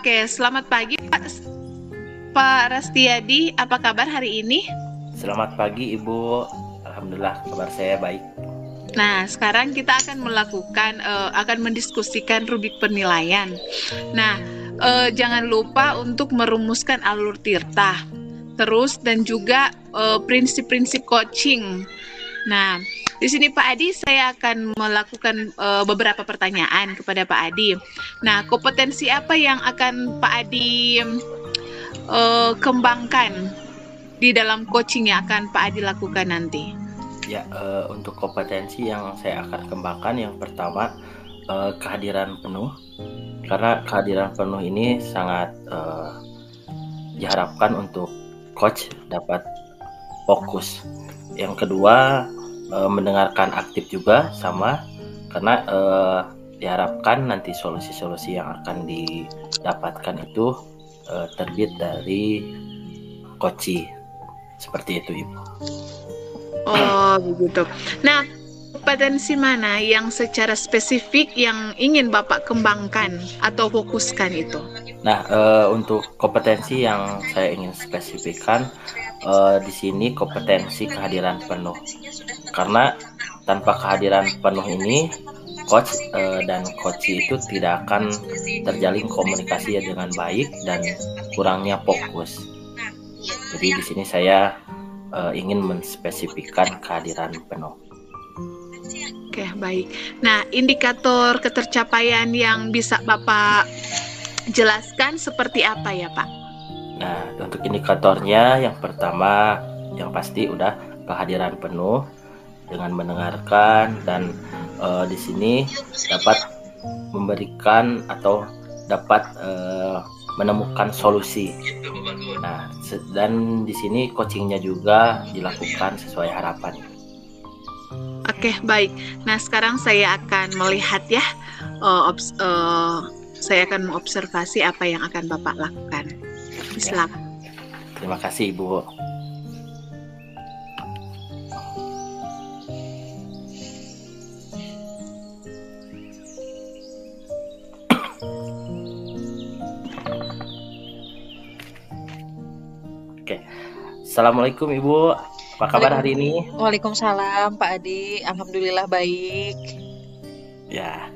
Oke, selamat pagi Pak Rastiyadi. Apa kabar hari ini? Selamat pagi Ibu, Alhamdulillah kabar saya baik. Nah, sekarang kita akan akan mendiskusikan rubik penilaian. Nah, jangan lupa untuk merumuskan alur tirta, terus dan juga prinsip-prinsip coaching. Nah, di sini Pak Adi saya akan melakukan beberapa pertanyaan kepada Pak Adi. Nah, kompetensi apa yang akan Pak Adi kembangkan di dalam coaching yang akan Pak Adi lakukan nanti? Ya, untuk kompetensi yang saya akan kembangkan yang pertama kehadiran penuh, karena kehadiran penuh ini sangat diharapkan untuk coach dapat fokus. Yang kedua mendengarkan aktif juga sama, karena diharapkan nanti solusi-solusi yang akan didapatkan itu terbit dari coaching. Seperti itu Ibu. Oh, begitu. Nah, kompetensi mana yang secara spesifik yang ingin Bapak kembangkan atau fokuskan itu? Nah, untuk kompetensi yang saya ingin spesifikkan di sini kompetensi kehadiran penuh. Karena tanpa kehadiran penuh ini, coach dan coach itu tidak akan terjalin komunikasi dengan baik dan kurangnya fokus. Jadi di sini saya ingin menspesifikkan kehadiran penuh. Oke, baik. Nah, indikator ketercapaian yang bisa Bapak jelaskan seperti apa ya, Pak? Nah, untuk indikatornya yang pertama yang pasti udah kehadiran penuh dengan mendengarkan dan di sini dapat memberikan atau dapat menemukan solusi. Nah, dan di sini coachingnya juga dilakukan sesuai harapan. Oke, baik. Nah, sekarang saya akan melihat ya, saya akan mengobservasi apa yang akan Bapak lakukan. Silakan. Ya. Terima kasih, Ibu. Oke. Assalamualaikum Ibu. Apa kabar hari ini? Waalaikumsalam Pak Adi. Alhamdulillah baik. Ya.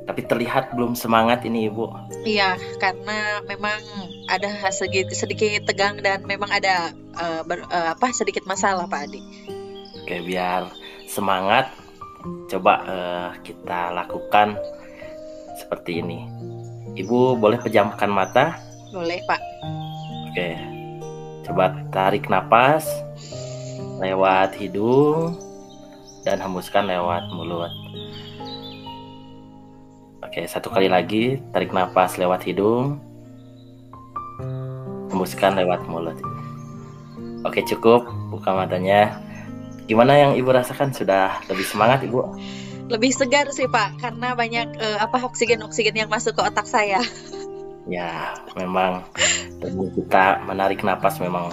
Tapi terlihat belum semangat ini Ibu. Iya, karena memang ada sedikit tegang dan memang ada sedikit masalah Pak Adi. Oke, biar semangat coba kita lakukan seperti ini. Ibu boleh pejamkan mata? Boleh Pak. Oke. Coba tarik napas lewat hidung dan hembuskan lewat mulut. Oke, satu kali lagi, tarik napas lewat hidung, hembuskan lewat mulut. Oke, cukup, buka matanya. Gimana yang Ibu rasakan? Sudah lebih semangat Ibu? Lebih segar sih Pak, karena banyak oksigen yang masuk ke otak saya. Ya, memang kita menarik napas memang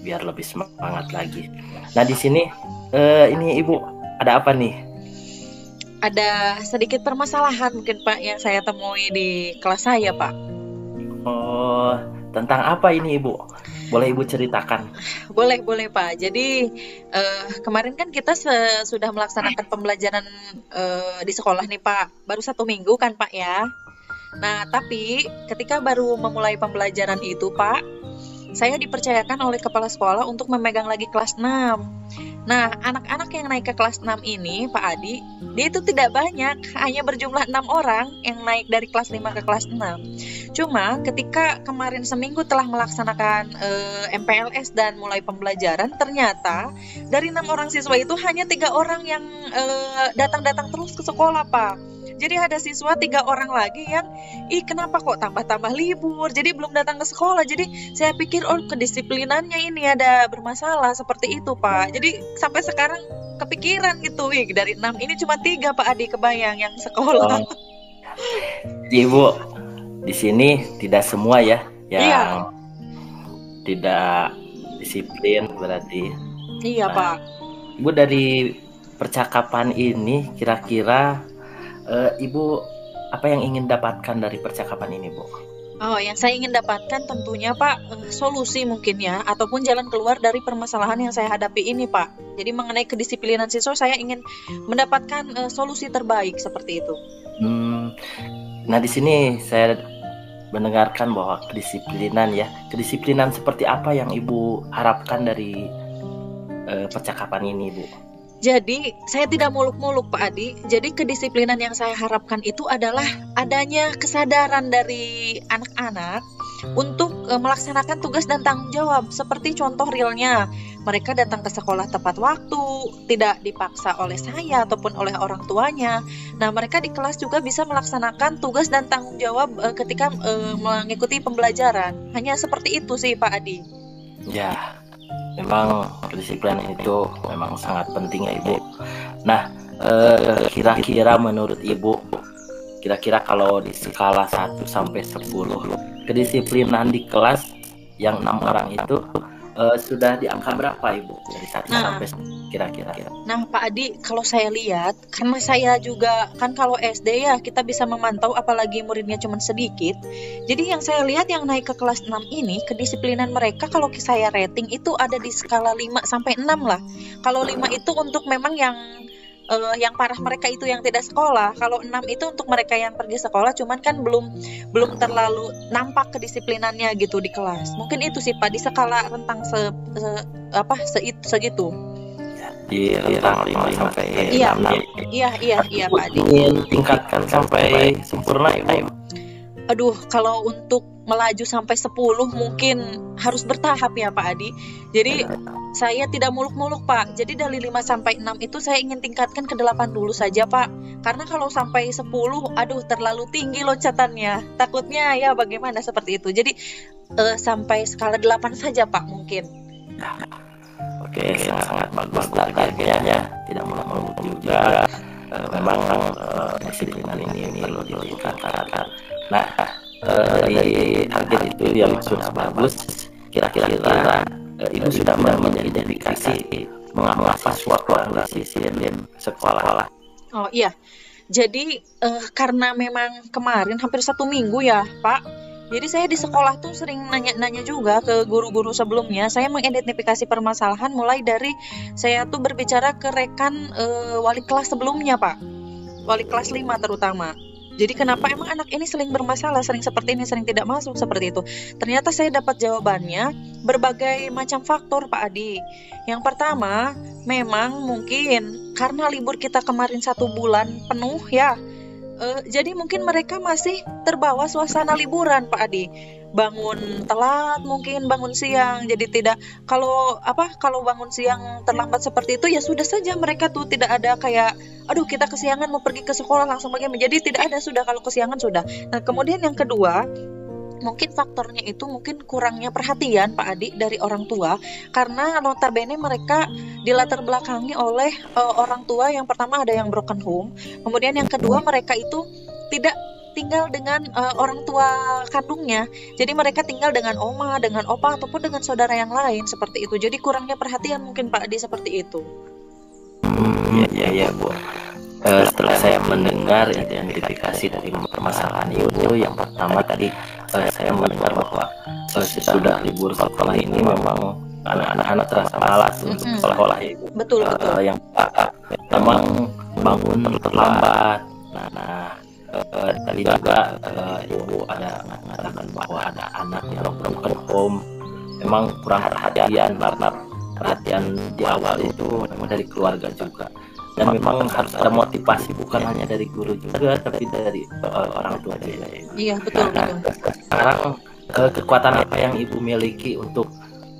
biar lebih semangat lagi. Nah, di sini ini Ibu ada apa nih? Ada sedikit permasalahan mungkin Pak yang saya temui di kelas saya Pak. Oh, tentang apa ini Ibu? Boleh Ibu ceritakan? Boleh Pak. Jadi kemarin kan kita sudah melaksanakan pembelajaran di sekolah nih Pak. Baru 1 minggu kan Pak ya. Nah, tapi ketika baru memulai pembelajaran itu, Pak, saya dipercayakan oleh kepala sekolah untuk memegang lagi kelas 6. Nah, anak-anak yang naik ke kelas 6 ini, Pak Adi, dia itu tidak banyak, hanya berjumlah 6 orang yang naik dari kelas 5 ke kelas 6. Cuma ketika kemarin seminggu telah melaksanakan MPLS dan mulai pembelajaran, ternyata dari 6 orang siswa itu hanya 3 orang yang datang-datang terus ke sekolah, Pak. Jadi ada siswa 3 orang lagi yang kenapa kok tambah-tambah libur, jadi belum datang ke sekolah. Jadi saya pikir kedisiplinannya ini ada bermasalah seperti itu Pak. Jadi sampai sekarang kepikiran gitu, dari 6 ini cuma 3 Pak Adi kebayang yang sekolah. Jadi Ibu, di sini tidak semua ya yang tidak disiplin berarti. Iya Pak. Ibu dari percakapan ini kira-kira Ibu apa yang ingin dapatkan dari percakapan ini Bu? Oh, yang saya ingin dapatkan tentunya Pak, solusi mungkin ya, ataupun jalan keluar dari permasalahan yang saya hadapi ini Pak. Jadi mengenai kedisiplinan siswa, saya ingin mendapatkan solusi terbaik seperti itu. Hmm, nah di sini saya mendengarkan bahwa kedisiplinan seperti apa yang Ibu harapkan dari percakapan ini, Bu? Jadi, saya tidak muluk-muluk Pak Adi. Jadi, kedisiplinan yang saya harapkan itu adalah adanya kesadaran dari anak-anak untuk melaksanakan tugas dan tanggung jawab. Seperti contoh realnya, mereka datang ke sekolah tepat waktu, tidak dipaksa oleh saya ataupun oleh orang tuanya. Nah, mereka di kelas juga bisa melaksanakan tugas dan tanggung jawab ketika mengikuti pembelajaran. Hanya seperti itu sih Pak Adi. Ya, memang kedisiplinan itu memang sangat penting ya Ibu. Nah, kira-kira menurut Ibu, kira-kira kalau di skala 1 sampai 10, kedisiplinan di kelas yang 6 orang itu sudah di angka berapa Ibu? Dari 1 sampai 10 kira-kira. Nah, Pak Adi, kalau saya lihat, karena saya juga kan kalau SD ya kita bisa memantau apalagi muridnya cuma sedikit. Jadi yang saya lihat yang naik ke kelas 6 ini, kedisiplinan mereka kalau saya rating itu ada di skala 5 sampai 6 lah. Kalau 5 itu untuk memang yang parah mereka itu yang tidak sekolah. Kalau 6 itu untuk mereka yang pergi sekolah, cuman kan belum terlalu nampak kedisiplinannya gitu di kelas. Mungkin itu sih Pak, di skala rentang segitu. Di rentang 5 sampai 6. Iya Pak Adi. Ingin tingkatkan sampai sempurna Ibu? Aduh, kalau untuk melaju sampai 10 mungkin harus bertahap ya Pak Adi. Jadi saya tidak muluk-muluk Pak. Jadi dari 5 sampai 6 itu saya ingin tingkatkan ke 8 dulu saja Pak. Karena kalau sampai 10, aduh terlalu tinggi loncatannya. Takutnya ya bagaimana seperti itu. Jadi sampai skala 8 saja Pak mungkin. Oke, sangat bagus targetnya ya. Tidak muluk-muluk juga. Memang disiplinan ini perlu ditingkatkan. Nah, di target itu yang sudah bagus, kira-kira Ibu sudah mengidentifikasi mengapa siswa kurang disiplin sekolah. Oh iya, jadi karena memang kemarin hampir 1 minggu ya Pak, jadi saya di sekolah tuh sering nanya-nanya juga ke guru-guru sebelumnya. Saya mengidentifikasi permasalahan mulai dari saya tuh berbicara ke rekan wali kelas sebelumnya Pak, wali kelas 5 terutama. Jadi kenapa emang anak ini sering bermasalah, sering seperti ini, sering tidak masuk seperti itu. Ternyata saya dapat jawabannya berbagai macam faktor Pak Adi. Yang pertama, memang mungkin karena libur kita kemarin 1 bulan penuh ya. Jadi mungkin mereka masih terbawa suasana liburan Pak Adi. Bangun telat, mungkin bangun siang. Jadi tidak kalau bangun siang terlambat seperti itu ya sudah saja mereka tuh tidak ada kayak aduh kita kesiangan mau pergi ke sekolah langsung bagaimana. Jadi tidak ada sudah kalau kesiangan sudah. Nah, kemudian yang kedua, mungkin faktornya itu mungkin kurangnya perhatian Pak Adi dari orang tua, karena notabene mereka dilatar belakangi oleh orang tua. Yang pertama ada yang broken home, kemudian yang kedua mereka itu tidak tinggal dengan orang tua kandungnya, jadi mereka tinggal dengan oma, dengan opa ataupun dengan saudara yang lain seperti itu. Jadi kurangnya perhatian mungkin Pak Adi seperti itu. Iya Bu. Setelah saya mendengar identifikasi dari permasalahan itu, yang pertama tadi saya mendengar bahwa sesudah libur sekolah ini memang anak-anak terasa malas untuk sekolah Ibu. Betul. Yang memang bangun terlambat. Nah, tadi juga Ibu ada mengatakan bahwa ada anak yang broken home, memang kurang perhatian karena perhatian di awal itu memang dari keluarga juga. Dan memang harus ada motivasi bukan hanya dari guru juga, tapi dari orang tua juga. Iya betul. Sekarang kekuatan apa yang Ibu miliki untuk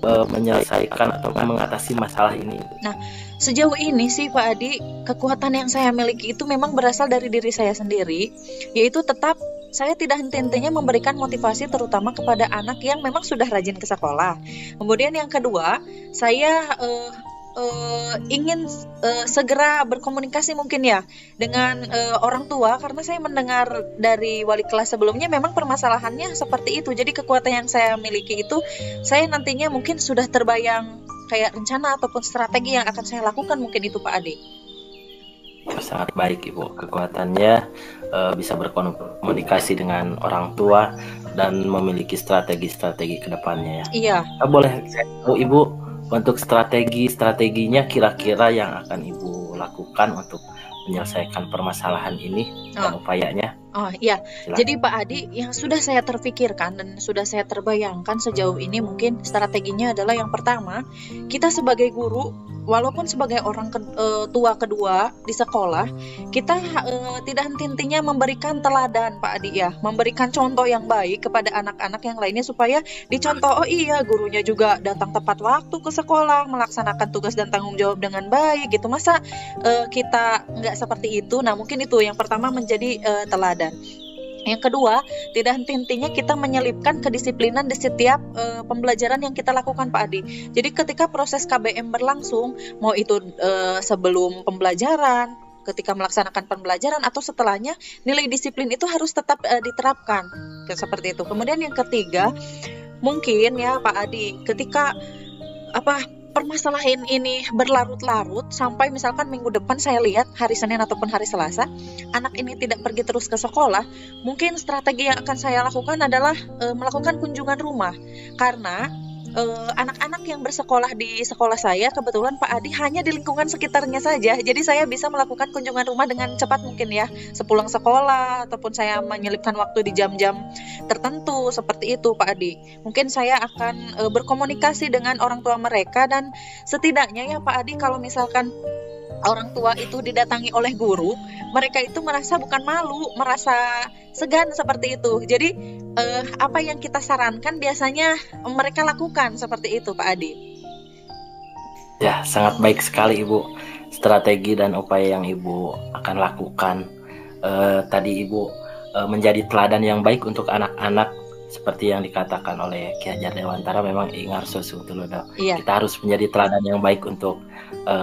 menyelesaikan atau mengatasi masalah ini? Nah, sejauh ini sih Pak Adi, kekuatan yang saya miliki itu memang berasal dari diri saya sendiri, yaitu tetap saya tidak henti-hentinya memberikan motivasi terutama kepada anak yang memang sudah rajin ke sekolah. Kemudian yang kedua, saya ingin segera berkomunikasi mungkin ya dengan orang tua, karena saya mendengar dari wali kelas sebelumnya memang permasalahannya seperti itu. Jadi kekuatan yang saya miliki itu saya nantinya mungkin sudah terbayang kayak rencana ataupun strategi yang akan saya lakukan, mungkin itu Pak Adi. Sangat baik Ibu, kekuatannya bisa berkomunikasi dengan orang tua dan memiliki strategi-strategi ke depannya ya. Iya. Boleh saya tahu Ibu untuk strateginya kira-kira yang akan Ibu lakukan untuk menyelesaikan permasalahan ini dan upayanya? Oh iya, Silakan. jadi Pak Adi, yang sudah saya terfikirkan dan sudah saya terbayangkan sejauh ini mungkin strateginya adalah yang pertama, kita sebagai guru, walaupun sebagai orang tua kedua di sekolah, kita tidak henti-hentinya memberikan teladan Pak Adi ya, memberikan contoh yang baik kepada anak-anak yang lainnya supaya dicontoh, oh iya gurunya juga datang tepat waktu ke sekolah, melaksanakan tugas dan tanggung jawab dengan baik gitu, masa kita nggak seperti itu. Nah mungkin itu yang pertama menjadi teladan. Yang kedua, tidak henti-hentinya kita menyelipkan kedisiplinan di setiap pembelajaran yang kita lakukan Pak Adi. Jadi ketika proses KBM berlangsung, mau itu sebelum pembelajaran, ketika melaksanakan pembelajaran atau setelahnya, nilai disiplin itu harus tetap diterapkan. Seperti itu. Kemudian yang ketiga, mungkin ya Pak Adi, ketika permasalahan ini berlarut-larut sampai misalkan minggu depan saya lihat hari Senin ataupun hari Selasa anak ini tidak pergi terus ke sekolah, mungkin strategi yang akan saya lakukan adalah melakukan kunjungan rumah, karena anak-anak yang bersekolah di sekolah saya kebetulan Pak Adi hanya di lingkungan sekitarnya saja, jadi saya bisa melakukan kunjungan rumah dengan cepat mungkin ya, sepulang sekolah ataupun saya menyelipkan waktu di jam-jam tertentu seperti itu Pak Adi. Mungkin saya akan berkomunikasi dengan orang tua mereka, dan setidaknya ya Pak Adi, kalau misalkan orang tua itu didatangi oleh guru, mereka itu merasa bukan malu, merasa segan seperti itu. Jadi apa yang kita sarankan biasanya mereka lakukan seperti itu Pak Adi. Ya, sangat baik sekali Ibu strategi dan upaya yang Ibu akan lakukan. Tadi Ibu menjadi teladan yang baik untuk anak-anak seperti yang dikatakan oleh Ki Hajar Dewantara, memang ingar susu tulodo. Iya. Kita harus menjadi teladan yang baik untuk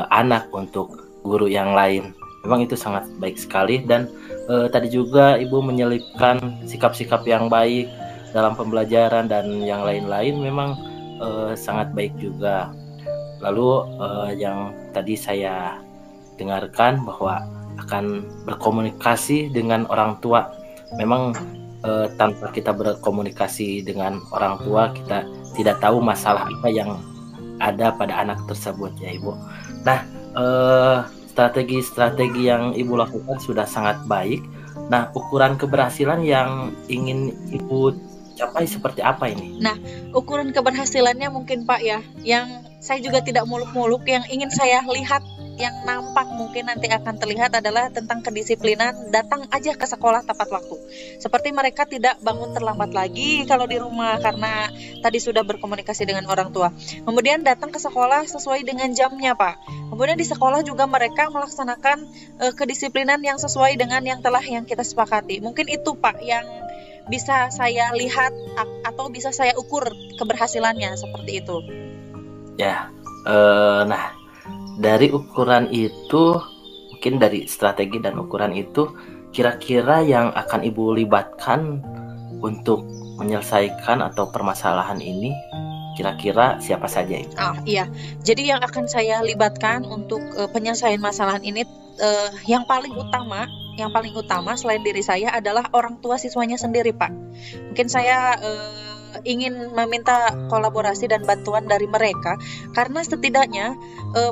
anak, untuk guru yang lain. Memang itu sangat baik sekali. Dan tadi juga Ibu menyelipkan sikap-sikap yang baik dalam pembelajaran dan yang lain-lain, memang sangat baik juga. Lalu yang tadi saya dengarkan bahwa akan berkomunikasi dengan orang tua. Memang tanpa kita berkomunikasi dengan orang tua, kita tidak tahu masalah apa yang ada pada anak tersebut ya Ibu. Nah, strategi-strategi yang Ibu lakukan sudah sangat baik. Nah, ukuran keberhasilan yang ingin Ibu capai seperti apa ini? Nah, ukuran keberhasilannya mungkin Pak ya, yang saya juga tidak muluk-muluk, yang ingin saya lihat, yang nampak mungkin nanti akan terlihat adalah tentang kedisiplinan, datang aja ke sekolah tepat waktu. Seperti mereka tidak bangun terlambat lagi kalau di rumah karena tadi sudah berkomunikasi dengan orang tua. Kemudian datang ke sekolah sesuai dengan jamnya Pak. Kemudian di sekolah juga mereka melaksanakan kedisiplinan yang sesuai dengan yang kita sepakati. Mungkin itu Pak yang bisa saya lihat atau bisa saya ukur keberhasilannya seperti itu. Ya, nah dari ukuran itu, mungkin dari strategi dan ukuran itu, kira-kira yang akan Ibu libatkan untuk menyelesaikan atau permasalahan ini, kira-kira siapa saja Ibu? Iya, jadi yang akan saya libatkan untuk penyelesaian masalah ini, yang paling utama selain diri saya adalah orang tua siswanya sendiri Pak. Mungkin saya ingin meminta kolaborasi dan bantuan dari mereka, karena setidaknya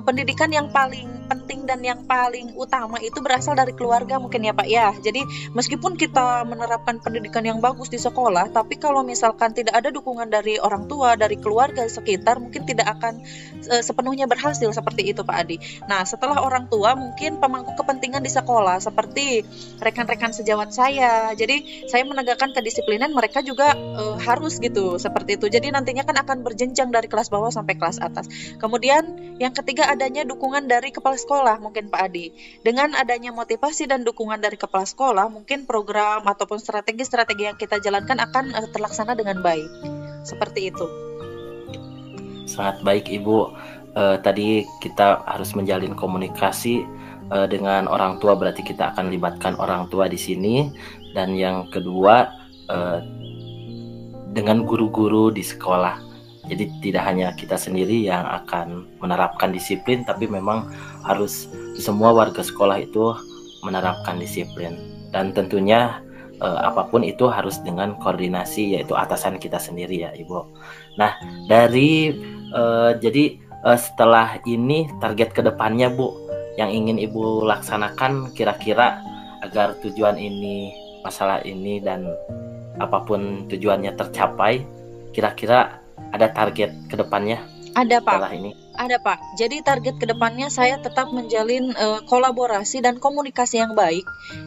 pendidikan yang paling penting dan yang paling utama itu berasal dari keluarga mungkin ya Pak ya. Jadi meskipun kita menerapkan pendidikan yang bagus di sekolah, tapi kalau misalkan tidak ada dukungan dari orang tua, dari keluarga sekitar, mungkin tidak akan sepenuhnya berhasil seperti itu Pak Adi. Nah, setelah orang tua mungkin pemangku kepentingan di sekolah seperti rekan-rekan sejawat saya. Jadi saya menegakkan kedisiplinan, mereka juga harus gitu seperti itu. Jadi nantinya kan akan berjenjang dari kelas bawah sampai kelas atas. Kemudian yang ketiga, adanya dukungan dari kepala sekolah mungkin Pak Adi. Dengan adanya motivasi dan dukungan dari kepala sekolah, mungkin program ataupun strategi-strategi yang kita jalankan akan terlaksana dengan baik. Seperti itu. Sangat baik Ibu. Tadi kita harus menjalin komunikasi dengan orang tua, berarti kita akan libatkan orang tua di sini. Dan yang kedua, dengan guru-guru di sekolah. Jadi tidak hanya kita sendiri yang akan menerapkan disiplin, tapi memang harus semua warga sekolah itu menerapkan disiplin. dan tentunya apapun itu harus dengan koordinasi yaitu atasan kita sendiri ya Ibu. Nah dari setelah ini target kedepannya Bu yang ingin Ibu laksanakan kira-kira agar tujuan ini, masalah ini dan apapun tujuannya tercapai, kira-kira ada target kedepannya Ada Pak. setelah ini? Ada Pak. Jadi target kedepannya saya tetap menjalin kolaborasi dan komunikasi yang baik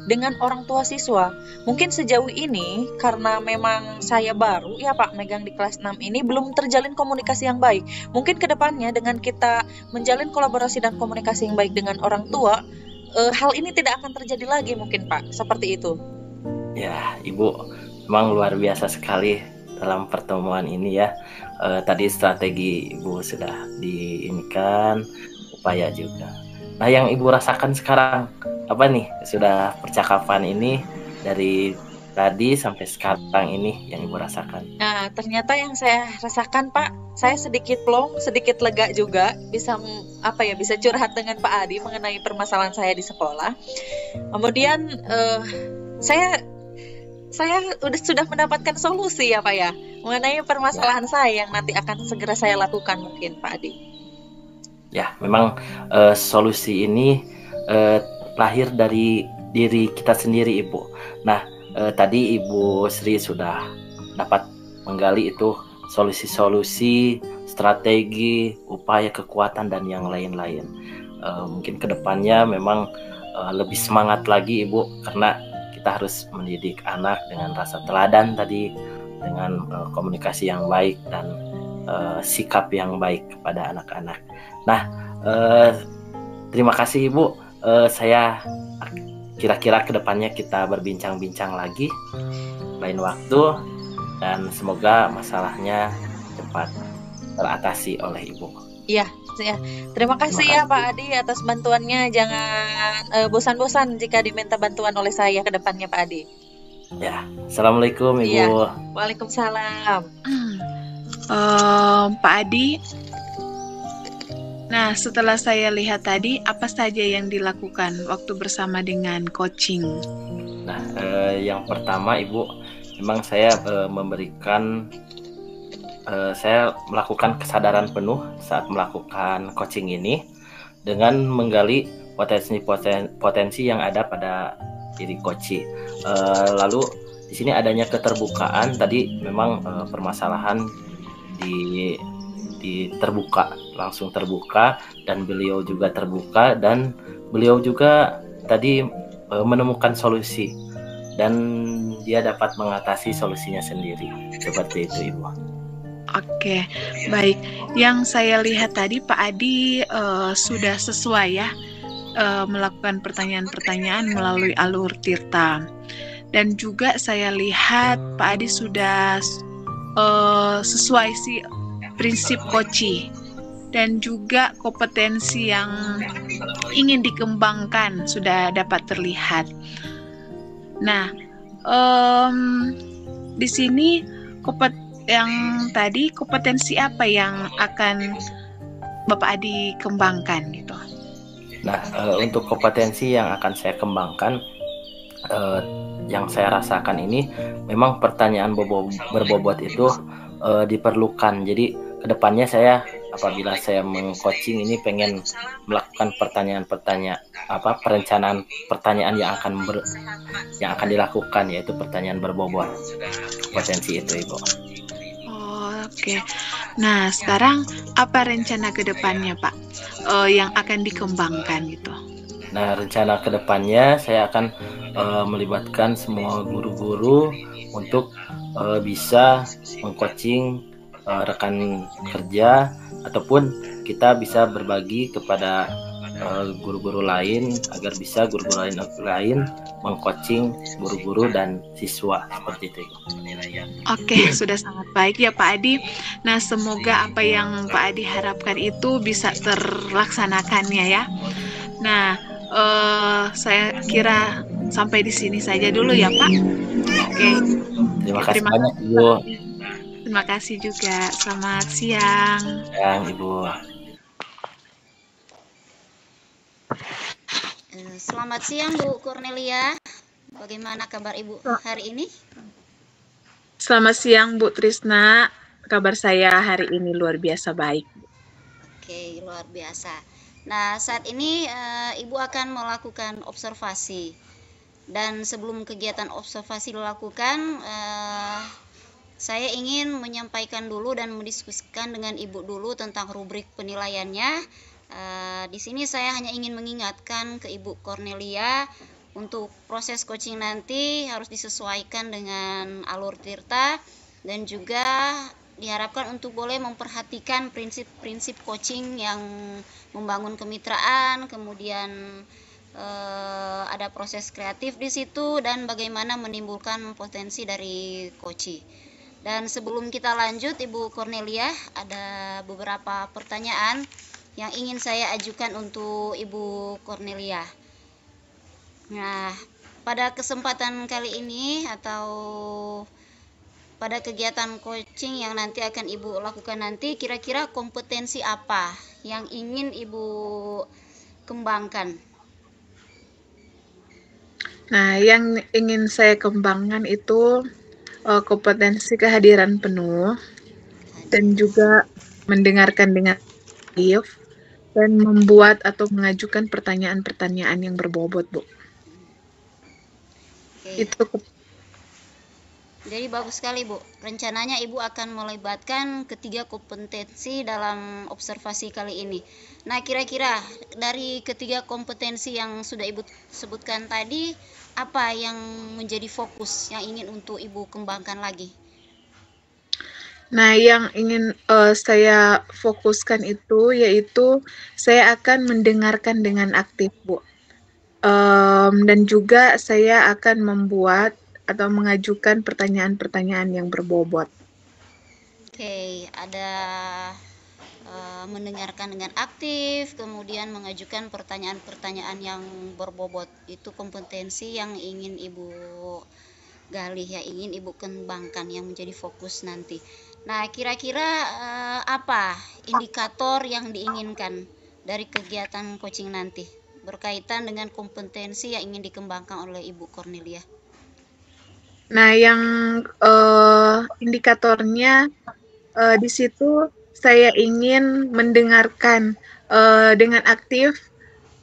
dengan orang tua siswa. Mungkin sejauh ini karena memang saya baru ya Pak megang di kelas 6 ini belum terjalin komunikasi yang baik. Mungkin kedepannya dengan kita menjalin kolaborasi dan komunikasi yang baik dengan orang tua, hal ini tidak akan terjadi lagi mungkin Pak. Seperti itu. Ya Ibu, memang luar biasa sekali dalam pertemuan ini ya. Tadi strategi Ibu sudah diinikan, upaya juga. Nah yang Ibu rasakan sekarang apa nih? Sudah percakapan ini dari tadi sampai sekarang ini yang Ibu rasakan? Nah, ternyata yang saya rasakan Pak, saya sedikit plong, sedikit lega juga, bisa bisa curhat dengan Pak Adi mengenai permasalahan saya di sekolah. Kemudian saya sudah mendapatkan solusi ya Pak ya mengenai permasalahan saya yang nanti akan segera saya lakukan mungkin Pak Adi. Ya, memang solusi ini lahir dari diri kita sendiri Ibu. Nah, tadi Ibu Sri sudah dapat menggali itu solusi-solusi, strategi, upaya, kekuatan dan yang lain-lain. Mungkin kedepannya memang lebih semangat lagi Ibu karena kita harus mendidik anak dengan rasa teladan tadi, dengan komunikasi yang baik dan sikap yang baik kepada anak-anak. Nah, terima kasih Ibu. Saya kira-kira kedepannya kita berbincang-bincang lagi lain waktu dan semoga masalahnya cepat teratasi oleh Ibu. Iya. Terima kasih ya Pak Adi atas bantuannya. Jangan bosan-bosan jika diminta bantuan oleh saya ke depannya Pak Adi. Ya, Assalamualaikum Ibu. Iya. Waalaikumsalam. Pak Adi, nah setelah saya lihat tadi apa saja yang dilakukan waktu bersama dengan coaching? Nah, yang pertama Ibu, memang saya saya melakukan kesadaran penuh saat melakukan coaching ini dengan menggali potensi yang ada pada diri coach. Lalu di sini adanya keterbukaan tadi memang permasalahan terbuka, langsung terbuka dan beliau juga terbuka dan beliau juga tadi menemukan solusi dan dia dapat mengatasi solusinya sendiri. Seperti itu Ibu. Oke, baik. Yang saya lihat tadi Pak Adi sudah sesuai ya melakukan pertanyaan-pertanyaan melalui alur Tirta. Dan juga saya lihat Pak Adi sudah sesuai sih prinsip koci dan juga kompetensi yang ingin dikembangkan sudah dapat terlihat. Nah, di sini yang tadi kompetensi apa yang akan Bapak Adi kembangkan gitu? Nah, untuk kompetensi yang akan saya kembangkan, yang saya rasakan ini memang pertanyaan berbobot itu diperlukan. Jadi kedepannya saya apabila saya meng-coaching ini pengen melakukan perencanaan pertanyaan yang akan dilakukan, yaitu pertanyaan berbobot. Kompetensi itu Ibu. Oke. Nah, sekarang apa rencana ke depannya, Pak? Yang akan dikembangkan gitu. Nah, rencana ke depannya saya akan melibatkan semua guru-guru untuk bisa meng-coaching rekan kerja ataupun kita bisa berbagi kepada guru-guru lain agar bisa guru-guru lain meng-coaching guru-guru dan siswa seperti itu. Oke, sudah sangat baik ya Pak Adi. Nah, semoga apa yang Pak Adi harapkan itu bisa terlaksanakannya ya. Nah, saya kira sampai di sini saja dulu ya Pak. Oke. Terima kasih banyak Ibu. Terima kasih juga. Selamat siang. Siang Ibu. Selamat siang Bu Cornelia. Bagaimana kabar Ibu hari ini? Selamat siang Bu Trisna. Kabar saya hari ini luar biasa baik. Oke, luar biasa. Nah, saat ini Ibu akan melakukan observasi. Dan sebelum kegiatan observasi dilakukan, saya ingin menyampaikan dulu dan mendiskusikan dengan Ibu dulu tentang rubrik penilaiannya. Di sini saya hanya ingin mengingatkan ke Ibu Cornelia untuk proses coaching nanti harus disesuaikan dengan alur Tirta dan juga diharapkan untuk boleh memperhatikan prinsip-prinsip coaching yang membangun kemitraan, kemudian ada proses kreatif di situ dan bagaimana menimbulkan potensi dari coaching. Dan sebelum kita lanjut, Ibu Cornelia, ada beberapa pertanyaan yang ingin saya ajukan untuk Ibu Cornelia. Nah, pada kesempatan kali ini atau pada kegiatan coaching yang nanti akan Ibu lakukan nanti, kira-kira kompetensi apa yang ingin Ibu kembangkan? Nah, yang ingin saya kembangkan itu kompetensi kehadiran penuh dan juga mendengarkan dengan aktif dan membuat atau mengajukan pertanyaan-pertanyaan yang berbobot, Bu. Oke. Itu Jadi bagus sekali Bu, rencananya Ibu akan melibatkan ketiga kompetensi dalam observasi kali ini. Nah, kira-kira dari ketiga kompetensi yang sudah Ibu sebutkan tadi, apa yang menjadi fokus yang ingin untuk Ibu kembangkan lagi? Nah, yang ingin saya fokuskan itu yaitu saya akan mendengarkan dengan aktif, Bu. Dan juga saya akan membuat atau mengajukan pertanyaan-pertanyaan yang berbobot. Oke, ada mendengarkan dengan aktif, kemudian mengajukan pertanyaan-pertanyaan yang berbobot. Itu kompetensi yang ingin Ibu gali, ya ingin Ibu kembangkan yang menjadi fokus nanti. Nah, kira-kira apa indikator yang diinginkan dari kegiatan coaching nanti berkaitan dengan kompetensi yang ingin dikembangkan oleh Ibu Cornelia? Nah, yang indikatornya di situ saya ingin mendengarkan dengan aktif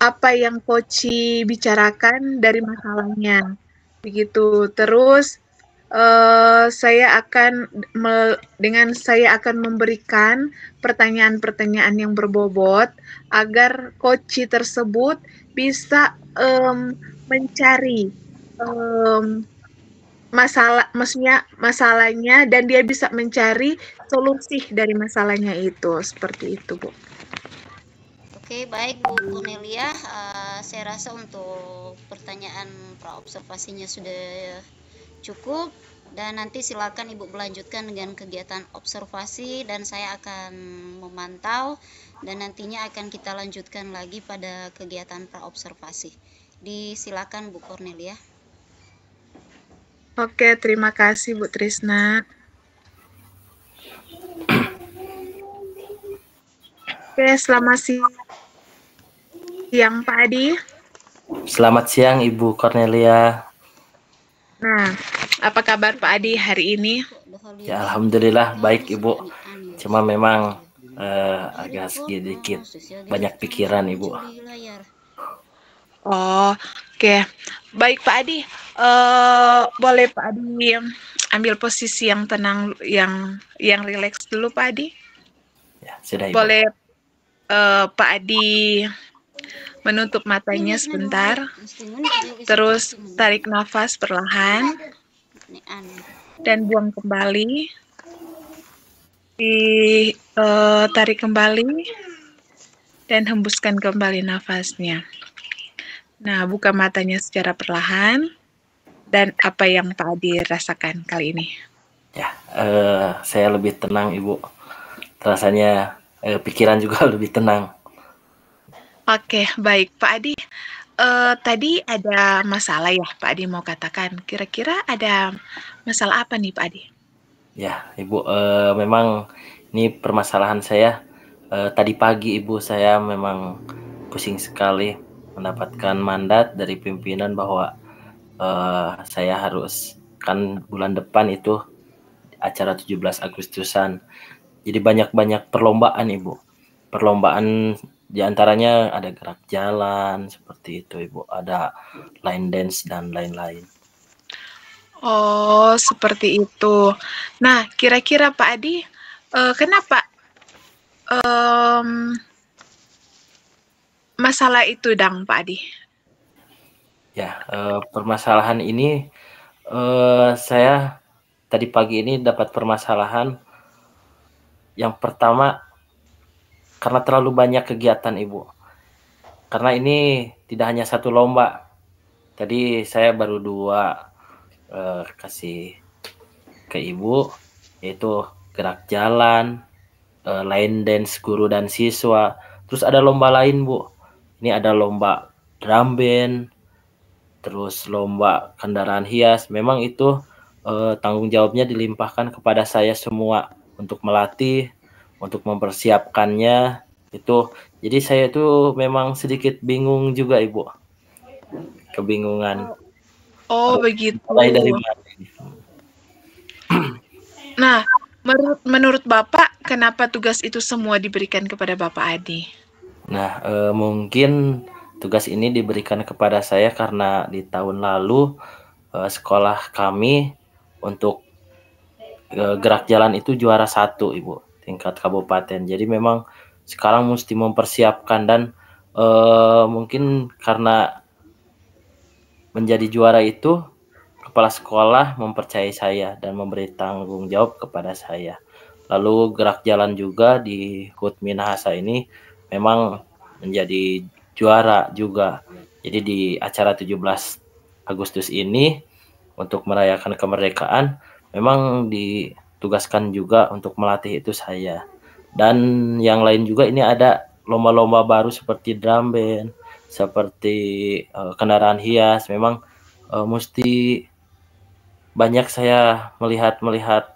apa yang coach bicarakan dari masalahnya, begitu. Terus saya akan memberikan pertanyaan-pertanyaan yang berbobot agar coach tersebut bisa mencari masalahnya dan dia bisa mencari solusi dari masalahnya itu, seperti itu, Bu. Oke, baik Bu Cornelia, saya rasa untuk pertanyaan praobservasinya sudah cukup dan nanti silakan Ibu melanjutkan dengan kegiatan observasi dan saya akan memantau dan nantinya akan kita lanjutkan lagi pada kegiatan praobservasi. Disilakan Bu Cornelia. Oke, terima kasih Bu Trisna. Oke, selamat siang Pak Adi. Selamat siang Ibu Cornelia. Nah, apa kabar Pak Adi hari ini? Ya, alhamdulillah baik Ibu. Cuma memang agak sedikit banyak pikiran Ibu. Oh, oke. Baik Pak Adi. Boleh Pak Adi ambil posisi yang tenang, yang rileks dulu Pak Adi. Ya, sudah Ibu. Boleh Pak Adi menutup matanya sebentar. Terus tarik nafas perlahan dan buang kembali. Tarik kembali dan hembuskan kembali nafasnya. Nah, buka matanya secara perlahan. Dan apa yang Pak Adi rasakan kali ini? Ya, saya lebih tenang Ibu. Rasanya pikiran juga lebih tenang. Oke, baik Pak Adi. Tadi ada masalah ya Pak Adi mau katakan. Kira-kira ada masalah apa nih Pak Adi? Ya Ibu, memang ini permasalahan saya. Tadi pagi Ibu, saya memang pusing sekali mendapatkan mandat dari pimpinan bahwa saya harus, kan bulan depan itu acara 17 Agustusan. Jadi banyak-banyak perlombaan Ibu. Perlombaan diantaranya ada gerak jalan seperti itu Ibu. Ada line dance dan lain-lain. Oh, seperti itu. Nah, kira-kira Pak Adi, kenapa masalah itu, Dang, Pak Adi? Ya, permasalahan ini saya tadi pagi ini dapat permasalahan. Yang pertama, karena terlalu banyak kegiatan Ibu. Karena ini tidak hanya satu lomba. Tadi saya baru 2 kasih ke Ibu, yaitu gerak jalan, line dance guru dan siswa. Terus ada lomba lain Bu. Ini ada lomba drum band, terus lomba kendaraan hias. Memang itu tanggung jawabnya dilimpahkan kepada saya semua untuk melatih, untuk mempersiapkannya itu. Jadi saya itu memang sedikit bingung juga Ibu, kebingungan. Oh, begitu. Mulai dari mana? Nah, menurut Bapak, kenapa tugas itu semua diberikan kepada Bapak Adi? Nah, mungkin tugas ini diberikan kepada saya karena di tahun lalu sekolah kami untuk gerak jalan itu juara 1 Ibu, tingkat kabupaten. Jadi memang sekarang mesti mempersiapkan dan mungkin karena menjadi juara itu kepala sekolah mempercayai saya dan memberi tanggung jawab kepada saya. Lalu gerak jalan juga di HUT Minahasa ini memang menjadi juara juga. Jadi di acara 17 Agustus ini untuk merayakan kemerdekaan memang ditugaskan juga untuk melatih itu saya. Dan yang lain juga ini ada lomba-lomba baru seperti drum band, seperti kendaraan hias. Memang mesti banyak saya melihat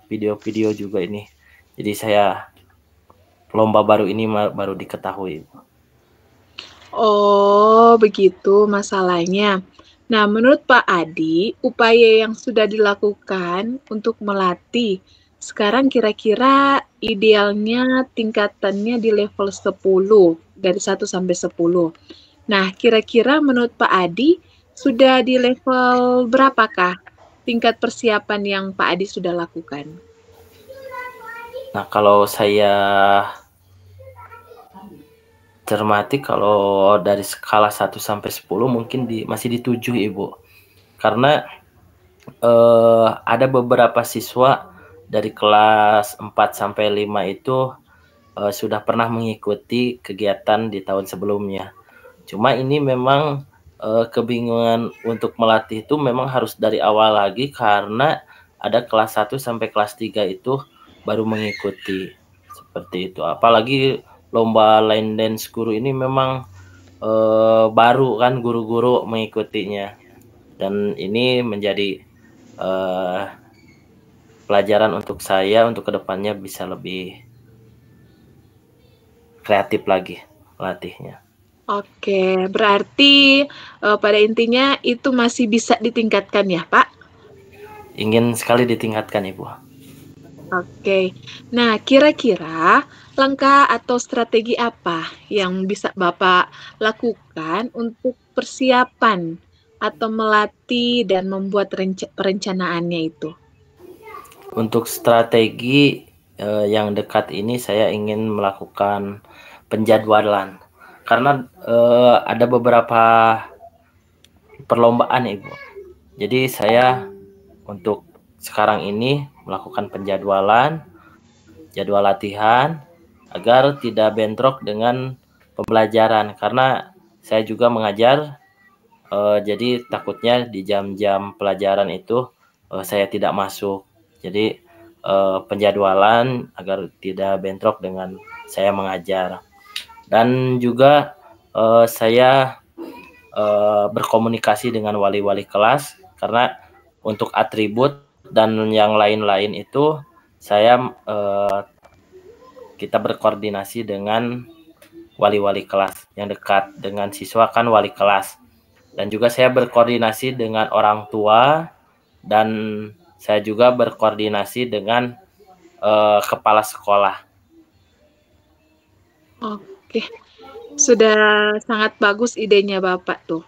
video-video juga ini. Jadi saya lomba baru ini baru diketahui. Oh, begitu masalahnya. Nah, menurut Pak Adi, upaya yang sudah dilakukan untuk melatih, sekarang kira-kira idealnya tingkatannya di level 10, dari 1 sampai 10. Nah, kira-kira menurut Pak Adi, sudah di level berapakah tingkat persiapan yang Pak Adi sudah lakukan? Nah, kalau saya cermati, kalau dari skala 1 sampai 10 mungkin masih di 7 Ibu. Karena ada beberapa siswa dari kelas 4 sampai 5 itu sudah pernah mengikuti kegiatan di tahun sebelumnya. Cuma ini memang kebingungan untuk melatih itu memang harus dari awal lagi karena ada kelas 1 sampai kelas 3 itu baru mengikuti seperti itu. Apalagi lomba line dance guru ini memang baru kan guru-guru mengikutinya. Dan ini menjadi pelajaran untuk saya untuk kedepannya bisa lebih kreatif lagi latihnya. Oke, berarti pada intinya itu masih bisa ditingkatkan ya, Pak? Ingin sekali ditingkatkan, Ibu. Oke, nah kira-kira langkah atau strategi apa yang bisa Bapak lakukan untuk persiapan atau melatih dan membuat perencanaannya itu? Untuk strategi yang dekat ini saya ingin melakukan penjadwalan. Karena ada beberapa perlombaan Ibu. Jadi saya untuk sekarang ini melakukan penjadwalan, jadwal latihan agar tidak bentrok dengan pembelajaran. Karena saya juga mengajar, jadi takutnya di jam-jam pelajaran itu saya tidak masuk. Jadi penjadwalan agar tidak bentrok dengan saya mengajar. Dan juga saya berkomunikasi dengan wali-wali kelas karena untuk atribut dan yang lain-lain itu saya kita berkoordinasi dengan wali-wali kelas yang dekat dengan siswa kan wali kelas. Dan juga saya berkoordinasi dengan orang tua, dan saya juga berkoordinasi dengan kepala sekolah. Oke, sudah sangat bagus idenya Bapak tuh.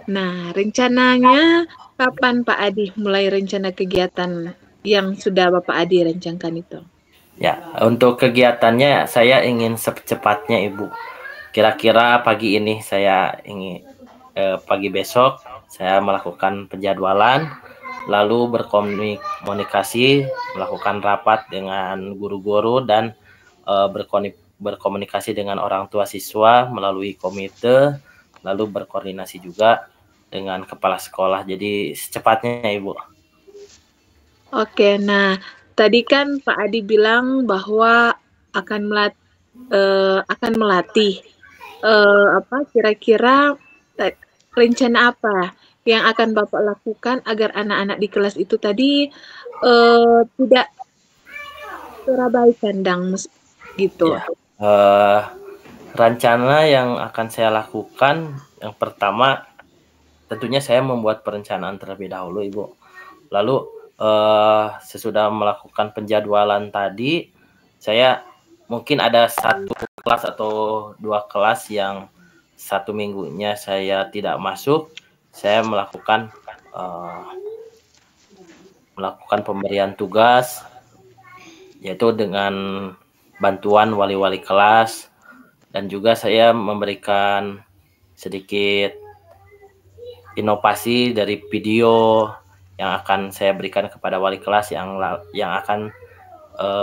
Nah, rencananya kapan Pak Adi mulai rencana kegiatan yang sudah Bapak Adi rencanakan itu? Ya, untuk kegiatannya saya ingin secepatnya Ibu. Kira-kira pagi ini saya ingin pagi besok saya melakukan penjadwalan, lalu berkomunikasi, melakukan rapat dengan guru-guru, dan berkomunikasi dengan orang tua siswa melalui komite, lalu berkoordinasi juga dengan kepala sekolah. Jadi secepatnya Ibu. Oke, nah tadi kan Pak Adi bilang bahwa akan melatih apa kira-kira rencana apa yang akan Bapak lakukan agar anak-anak di kelas itu tadi tidak terabaikan gitu. Ya, rencana yang akan saya lakukan yang pertama tentunya saya membuat perencanaan terlebih dahulu Ibu. Lalu sesudah melakukan penjadwalan tadi, saya mungkin ada satu kelas atau 2 kelas yang 1 minggunya saya tidak masuk. Saya melakukan pemberian tugas, yaitu dengan bantuan wali-wali kelas, dan juga saya memberikan sedikit inovasi dari video yang akan saya berikan kepada wali kelas yang akan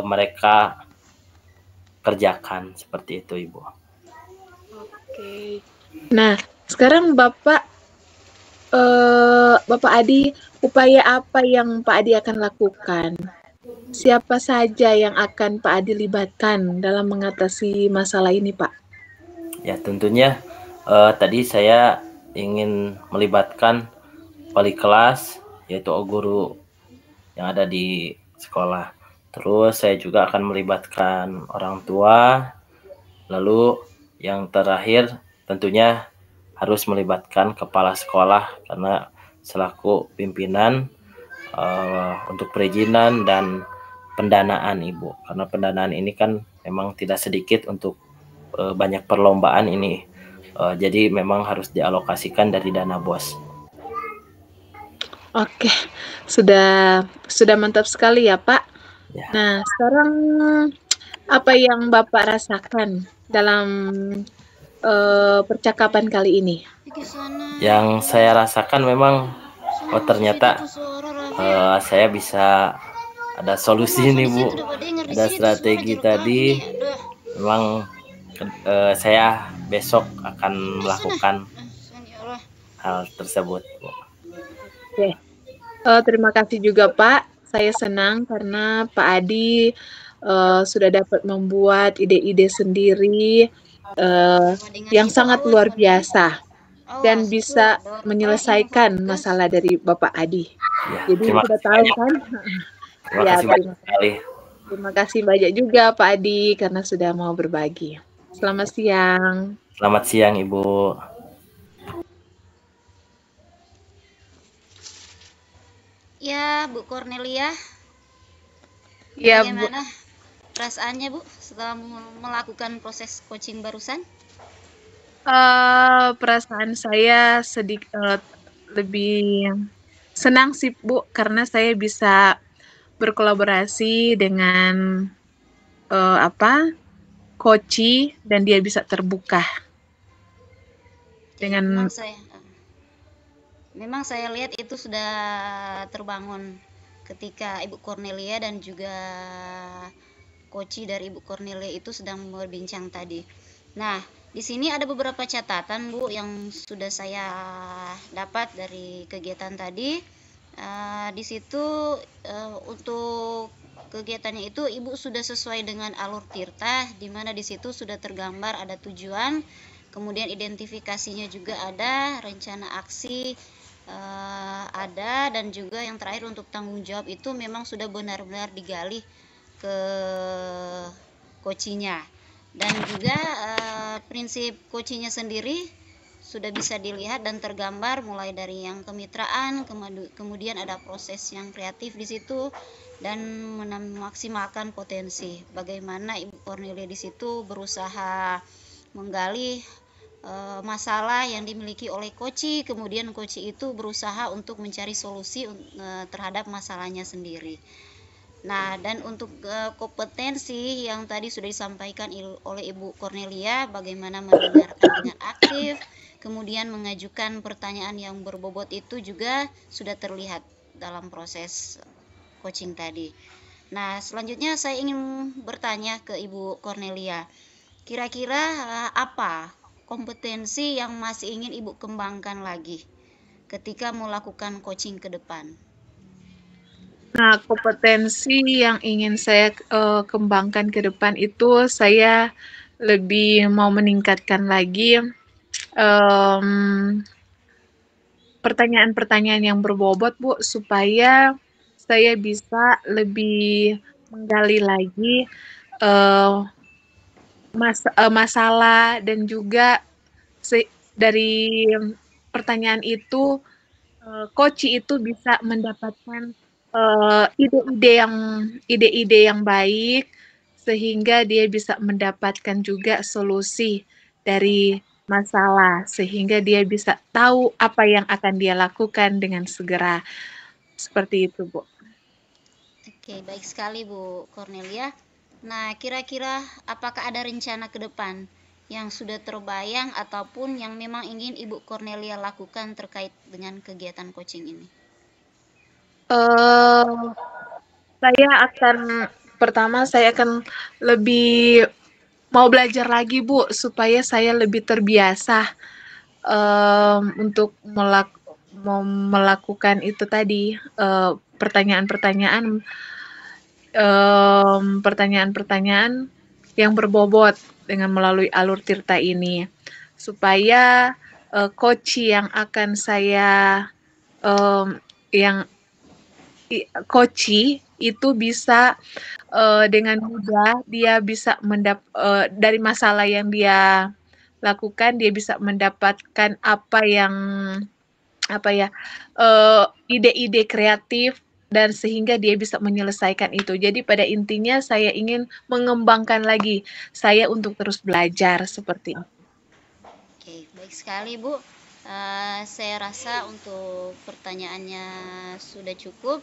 mereka kerjakan, seperti itu Ibu. Oke. Nah, sekarang Bapak Adi, upaya apa yang Pak Adi akan lakukan? Siapa saja yang akan Pak Adi libatkan dalam mengatasi masalah ini, Pak? Ya, tentunya tadi saya ingin melibatkan wali kelas, yaitu guru yang ada di sekolah. Terus saya juga akan melibatkan orang tua. Lalu yang terakhir tentunya harus melibatkan kepala sekolah, karena selaku pimpinan untuk perizinan dan pendanaan Ibu. Karena pendanaan ini kan memang tidak sedikit untuk banyak perlombaan ini. Jadi memang harus dialokasikan dari dana BOS. Oke, sudah mantap sekali ya Pak. Ya. Nah, sekarang apa yang Bapak rasakan dalam percakapan kali ini? Yang saya rasakan memang ternyata saya bisa ada solusi nih Bu, ada strategi tadi. Memang saya besok akan melakukan hal tersebut Bu. Oke. Terima kasih juga Pak. Saya senang karena Pak Adi sudah dapat membuat ide-ide sendiri yang sangat luar biasa dan bisa menyelesaikan masalah dari Bapak Adi. Ya, jadi sudah tahu kan? Terima kasih banyak juga Pak Adi karena sudah mau berbagi. Selamat siang. Selamat siang Ibu. Ya, Bu Cornelia. Ya, bagaimana perasaannya Bu setelah melakukan proses coaching barusan? Perasaan saya sedikit lebih senang sih Bu, karena saya bisa berkolaborasi dengan coach dan dia bisa terbuka dengan memang saya lihat itu sudah terbangun ketika Ibu Cornelia dan juga coach dari Ibu Cornelia itu sedang berbincang tadi. Nah, di sini ada beberapa catatan Bu yang sudah saya dapat dari kegiatan tadi. Di situ untuk kegiatannya itu Ibu sudah sesuai dengan alur tirta, di mana di situ sudah tergambar ada tujuan, kemudian identifikasinya juga ada, rencana aksi ada, dan juga yang terakhir untuk tanggung jawab itu memang sudah benar-benar digali ke coachingnya. Dan juga prinsip coachingnya sendiri sudah bisa dilihat dan tergambar mulai dari yang kemitraan, kemudian ada proses yang kreatif di situ dan memaksimalkan potensi. Bagaimana Ibu Cornelia di situ berusaha menggali masalah yang dimiliki oleh Koci, kemudian Koci itu berusaha untuk mencari solusi terhadap masalahnya sendiri. Nah, dan untuk kompetensi yang tadi sudah disampaikan oleh Ibu Cornelia, bagaimana mendengarkan dengan aktif, kemudian mengajukan pertanyaan yang berbobot itu juga sudah terlihat dalam proses coaching tadi. Nah, selanjutnya saya ingin bertanya ke Ibu Cornelia, kira-kira apa kompetensi yang masih ingin Ibu kembangkan lagi ketika melakukan coaching ke depan? Nah, kompetensi yang ingin saya kembangkan ke depan itu saya lebih mau meningkatkan lagi pertanyaan-pertanyaan yang berbobot, Bu, supaya saya bisa lebih menggali lagi masalah dan juga dari pertanyaan itu Koci itu bisa mendapatkan ide-ide yang baik sehingga dia bisa mendapatkan juga solusi dari masalah sehingga dia bisa tahu apa yang akan dia lakukan dengan segera. Seperti itu, Bu. Oke, baik sekali Bu Cornelia. Nah, kira-kira apakah ada rencana ke depan yang sudah terbayang ataupun yang memang ingin Ibu Cornelia lakukan terkait dengan kegiatan coaching ini? Saya akan lebih mau belajar lagi, Bu, supaya saya lebih terbiasa untuk melakukan itu tadi, pertanyaan-pertanyaan yang berbobot dengan melalui alur tirta ini, supaya coach yang akan saya coach itu bisa dengan mudah dia bisa dari masalah yang dia lakukan, dia bisa mendapatkan ide-ide kreatif dan sehingga dia bisa menyelesaikan itu. Jadi pada intinya saya ingin mengembangkan lagi saya untuk terus belajar seperti itu. Oke, baik sekali Bu. Saya rasa untuk pertanyaannya sudah cukup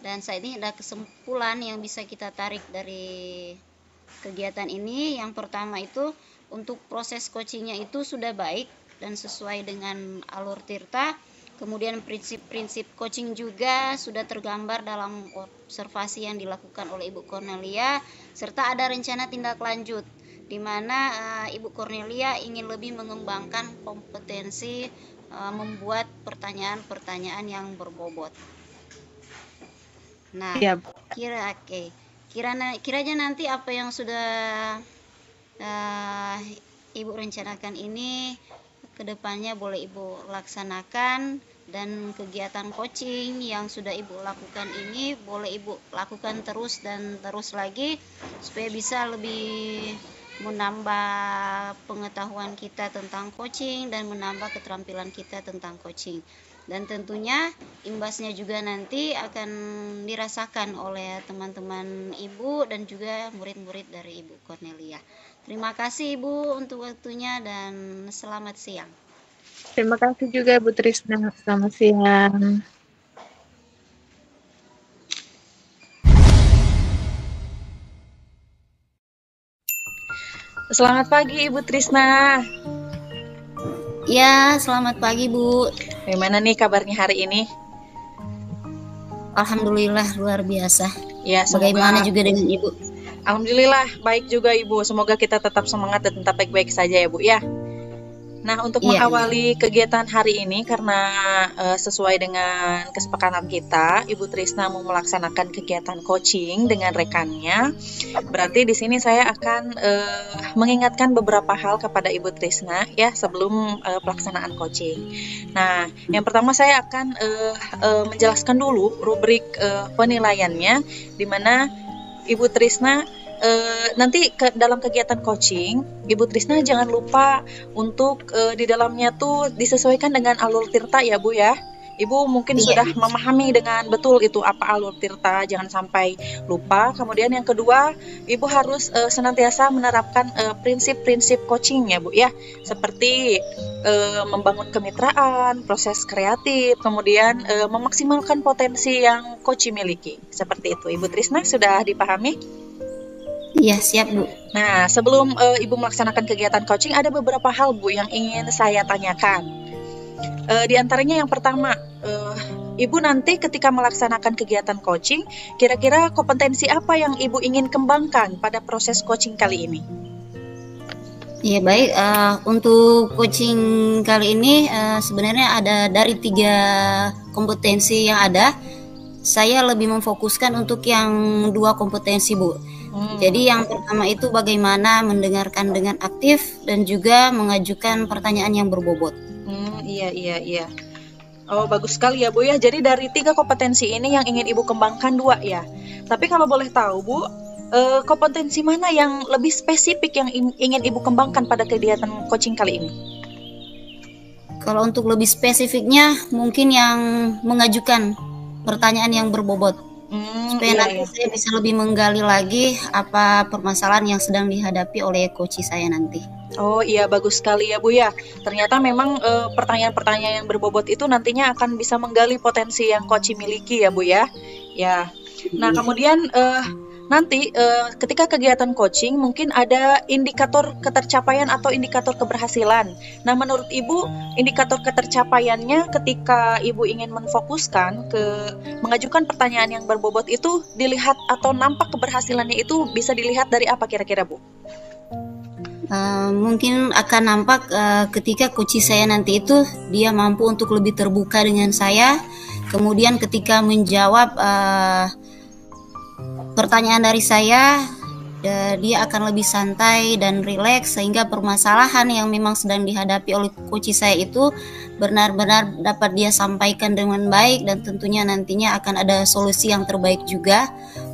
dan saat ini ada kesimpulan yang bisa kita tarik dari kegiatan ini. Yang pertama itu untuk proses coachingnya itu sudah baik dan sesuai dengan alur tirta. Kemudian prinsip-prinsip coaching juga sudah tergambar dalam observasi yang dilakukan oleh Ibu Cornelia, serta ada rencana tindak lanjut di mana Ibu Cornelia ingin lebih mengembangkan kompetensi membuat pertanyaan-pertanyaan yang berbobot. Nah, kiranya nanti apa yang sudah Ibu rencanakan ini kedepannya boleh Ibu laksanakan, dan kegiatan coaching yang sudah Ibu lakukan ini boleh Ibu lakukan terus dan terus lagi supaya bisa lebih menambah pengetahuan kita tentang coaching dan menambah keterampilan kita tentang coaching. Dan tentunya imbasnya juga nanti akan dirasakan oleh teman-teman Ibu dan juga murid-murid dari Ibu Cornelia. Terima kasih Ibu untuk waktunya dan selamat siang. Terima kasih juga Bu Trisna, selamat siang. Selamat pagi Ibu Trisna. Ya, selamat pagi Bu. Bagaimana nih kabarnya hari ini? Alhamdulillah luar biasa. Ya, bagaimana juga dengan Ibu? Alhamdulillah baik juga Ibu. Semoga kita tetap semangat dan tetap baik-baik saja ya Bu ya. Nah, untuk mengawali kegiatan hari ini karena sesuai dengan kesepakatan kita, Ibu Trisna mau melaksanakan kegiatan coaching dengan rekannya. Berarti di sini saya akan mengingatkan beberapa hal kepada Ibu Trisna ya sebelum pelaksanaan coaching. Nah, yang pertama saya akan menjelaskan dulu rubrik penilaiannya, di mana Ibu Trisna nanti dalam kegiatan coaching, Ibu Trisna jangan lupa untuk di dalamnya tuh disesuaikan dengan alur tirta ya Bu ya. Ibu mungkin sudah memahami dengan betul itu apa alur tirta, jangan sampai lupa. Kemudian yang kedua, Ibu harus senantiasa menerapkan prinsip-prinsip coaching ya Bu ya, seperti membangun kemitraan, proses kreatif, kemudian memaksimalkan potensi yang coach miliki. Seperti itu, Ibu Trisna sudah dipahami? Iya, siap Bu. Nah, sebelum Ibu melaksanakan kegiatan coaching, ada beberapa hal Bu yang ingin saya tanyakan. Di antaranya yang pertama, Ibu nanti ketika melaksanakan kegiatan coaching, kira-kira kompetensi apa yang Ibu ingin kembangkan pada proses coaching kali ini? Ya baik, untuk coaching kali ini sebenarnya ada dari 3 kompetensi yang ada. Saya lebih memfokuskan untuk yang 2 kompetensi Bu. Jadi yang pertama itu bagaimana mendengarkan dengan aktif dan juga mengajukan pertanyaan yang berbobot. Iya. Oh, bagus sekali ya Bu ya. Jadi dari 3 kompetensi ini yang ingin Ibu kembangkan 2 ya. Tapi kalau boleh tahu Bu, kompetensi mana yang lebih spesifik yang ingin Ibu kembangkan pada kegiatan coaching kali ini? Kalau untuk lebih spesifiknya mungkin yang mengajukan pertanyaan yang berbobot. Supaya nanti saya bisa lebih menggali lagi apa permasalahan yang sedang dihadapi oleh coach saya nanti. Oh iya, bagus sekali ya Bu ya. Ternyata memang pertanyaan-pertanyaan yang berbobot itu nantinya akan bisa menggali potensi yang coach miliki ya Bu ya. Ya. Nah, kemudian nanti ketika kegiatan coaching mungkin ada indikator ketercapaian atau indikator keberhasilan. Nah, menurut Ibu, indikator ketercapaiannya ketika Ibu ingin menfokuskan ke mengajukan pertanyaan yang berbobot itu dilihat atau nampak keberhasilannya itu bisa dilihat dari apa kira-kira Bu? Mungkin akan nampak ketika coach saya nanti itu dia mampu untuk lebih terbuka dengan saya. Kemudian ketika menjawab pertanyaan dari saya, dia akan lebih santai dan rileks sehingga permasalahan yang memang sedang dihadapi oleh coach saya itu benar-benar dapat dia sampaikan dengan baik, dan tentunya nantinya akan ada solusi yang terbaik juga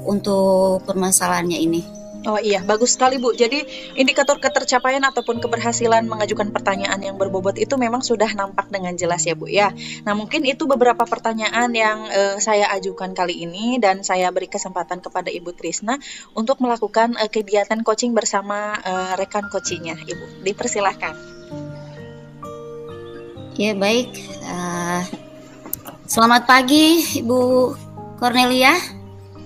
untuk permasalahannya ini. Oh iya, bagus sekali Bu. Jadi indikator ketercapaian ataupun keberhasilan mengajukan pertanyaan yang berbobot itu memang sudah nampak dengan jelas ya Bu ya. Nah, mungkin itu beberapa pertanyaan yang saya ajukan kali ini, dan saya beri kesempatan kepada Ibu Trisna untuk melakukan kegiatan coaching bersama rekan coachingnya. Ibu, dipersilahkan. Ya baik, selamat pagi Ibu Cornelia.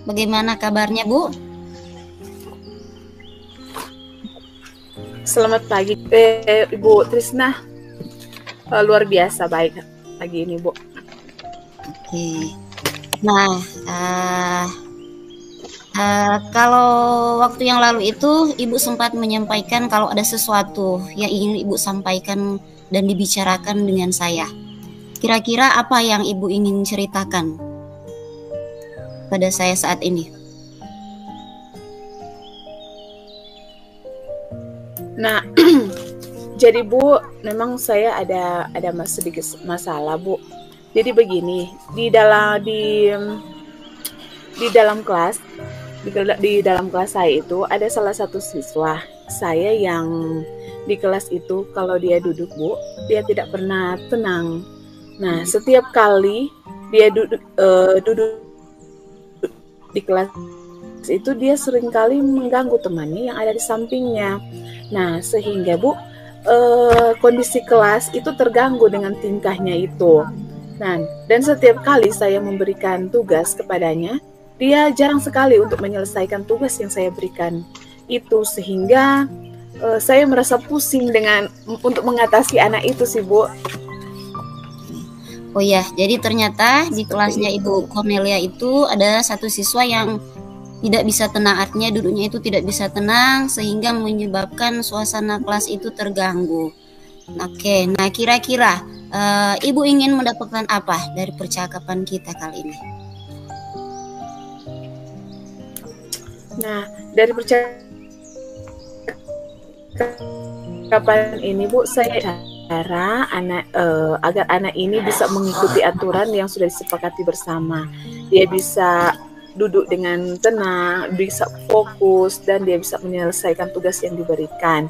Bagaimana kabarnya Bu? Selamat pagi Ibu Trisna, luar biasa baik pagi ini Bu. Oke. Nah, kalau waktu yang lalu itu Ibu sempat menyampaikan kalau ada sesuatu yang ingin Ibu sampaikan dan dibicarakan dengan saya. Kira-kira apa yang Ibu ingin ceritakan pada saya saat ini? Nah, jadi Bu, memang saya ada sedikit masalah Bu. Jadi begini, di dalam kelas saya itu ada salah satu siswa saya yang di kelas itu kalau dia duduk Bu, dia tidak pernah tenang. Nah, setiap kali dia duduk di kelas itu dia seringkali mengganggu temannya yang ada di sampingnya. Nah, sehingga Bu, kondisi kelas itu terganggu dengan tingkahnya itu. Nah, dan setiap kali saya memberikan tugas kepadanya, dia jarang sekali untuk menyelesaikan tugas yang saya berikan itu, sehingga saya merasa pusing untuk mengatasi anak itu sih Bu. Oh ya, jadi ternyata di kelasnya Ibu Cornelia itu ada satu siswa yang tidak bisa tenang, artinya duduknya itu tidak bisa tenang sehingga menyebabkan suasana kelas itu terganggu. Oke, nah kira-kira Ibu ingin mendapatkan apa dari percakapan kita kali ini? Nah, dari percakapan ini Bu, saya cara agar anak ini bisa mengikuti aturan yang sudah disepakati bersama. Dia bisa duduk dengan tenang, bisa fokus, dan dia bisa menyelesaikan tugas yang diberikan.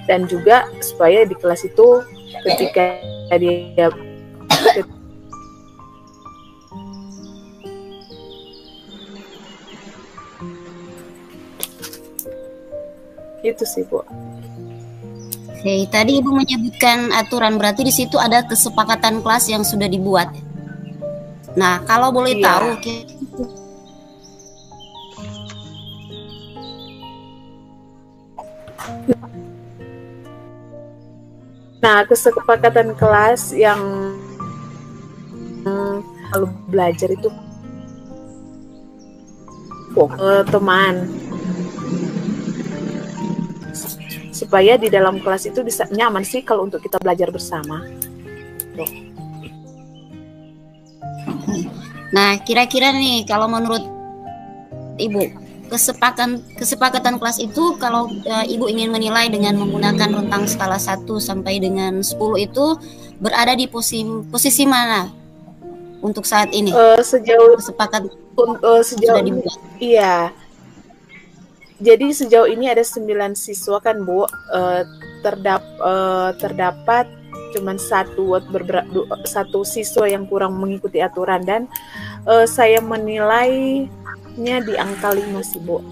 Dan juga supaya di kelas itu ketika dia itu sih, Bu. Oke, tadi Ibu menyebutkan aturan, berarti di situ ada kesepakatan kelas yang sudah dibuat. Nah, kalau boleh tahu, nah, kesepakatan kelas yang kalau belajar itu teman, supaya di dalam kelas itu bisa nyaman sih kalau untuk kita belajar bersama. Nah, kira-kira nih kalau menurut Ibu, kesepakatan kelas itu kalau Ibu ingin menilai dengan menggunakan rentang skala 1 sampai dengan 10 itu berada di posisi mana untuk saat ini? Sejauh kesepakatan sejauh sudah dibuat. Iya. Jadi sejauh ini ada 9 siswa kan, Bu. Terdapat cuman satu siswa yang kurang mengikuti aturan, dan saya menilainya di angka 5 sih, Bu.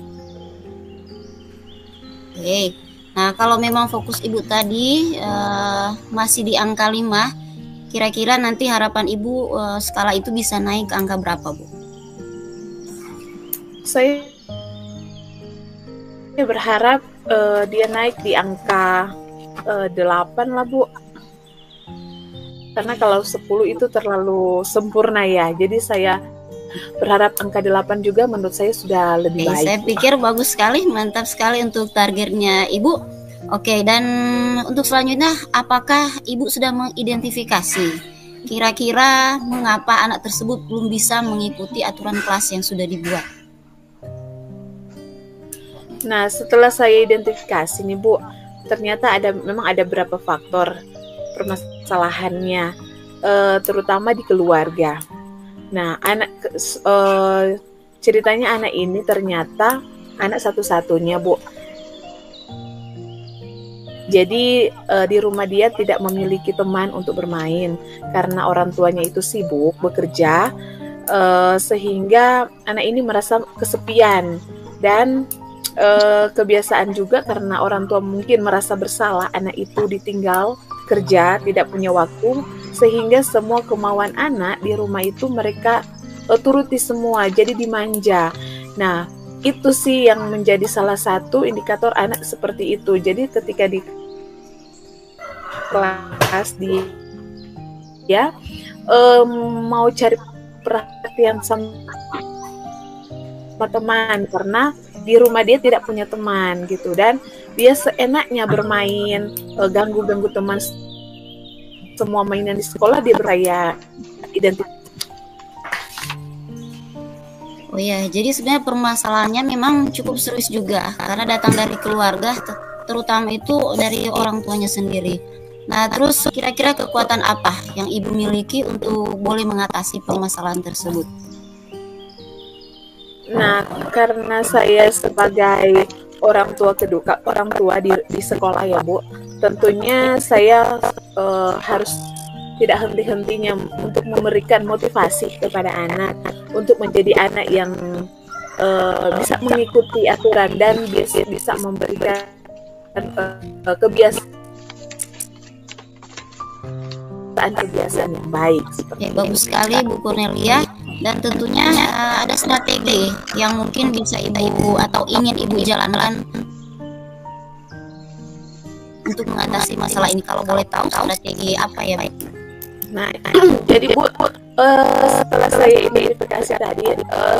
Oke. Nah, kalau memang fokus Ibu tadi masih di angka 5, kira-kira nanti harapan Ibu skala itu bisa naik ke angka berapa, Bu? Saya berharap dia naik di angka 8 lah, Bu. Karena kalau 10 itu terlalu sempurna ya. Jadi saya berharap angka 8 juga menurut saya sudah lebih baik. Saya pikir bagus sekali, mantap sekali untuk targetnya Ibu. Oke, dan untuk selanjutnya, apakah Ibu sudah mengidentifikasi kira-kira mengapa anak tersebut belum bisa mengikuti aturan kelas yang sudah dibuat? Nah, setelah saya identifikasi nih, Bu, ternyata memang ada beberapa faktor permasalahannya, terutama di keluarga. Nah, ceritanya anak ini ternyata anak satu-satunya, Bu. Jadi di rumah dia tidak memiliki teman untuk bermain karena orang tuanya itu sibuk bekerja, sehingga anak ini merasa kesepian. Dan kebiasaan juga karena orang tua mungkin merasa bersalah anak itu ditinggal kerja, tidak punya waktu, sehingga semua kemauan anak di rumah itu mereka turuti semua, jadi dimanja. Nah, itu sih yang menjadi salah satu indikator anak seperti itu. Jadi ketika di kelas dia mau cari perhatian sama teman karena di rumah dia tidak punya teman gitu, dan dia seenaknya bermain, ganggu teman, semua mainan di sekolah dia beraya identitas. Oh ya, jadi sebenarnya permasalahannya memang cukup serius juga karena datang dari keluarga, terutama itu dari orang tuanya sendiri. Nah, terus kira-kira kekuatan apa yang Ibu miliki untuk boleh mengatasi permasalahan tersebut? Nah, karena saya sebagai orang tua di sekolah ya, Bu, tentunya saya harus tidak henti-hentinya untuk memberikan motivasi kepada anak untuk menjadi anak yang bisa mengikuti aturan dan bisa memberikan kebiasaan yang baik. Ya, bagus sekali Bu Cornelia. Dan tentunya ada strategi yang mungkin bisa Ibu atau ingin Ibu jalankan untuk mengatasi masalah ini. Kalau boleh tahu strategi apa ya, Baik? Nah, jadi Bu, setelah saya identifikasi tadi,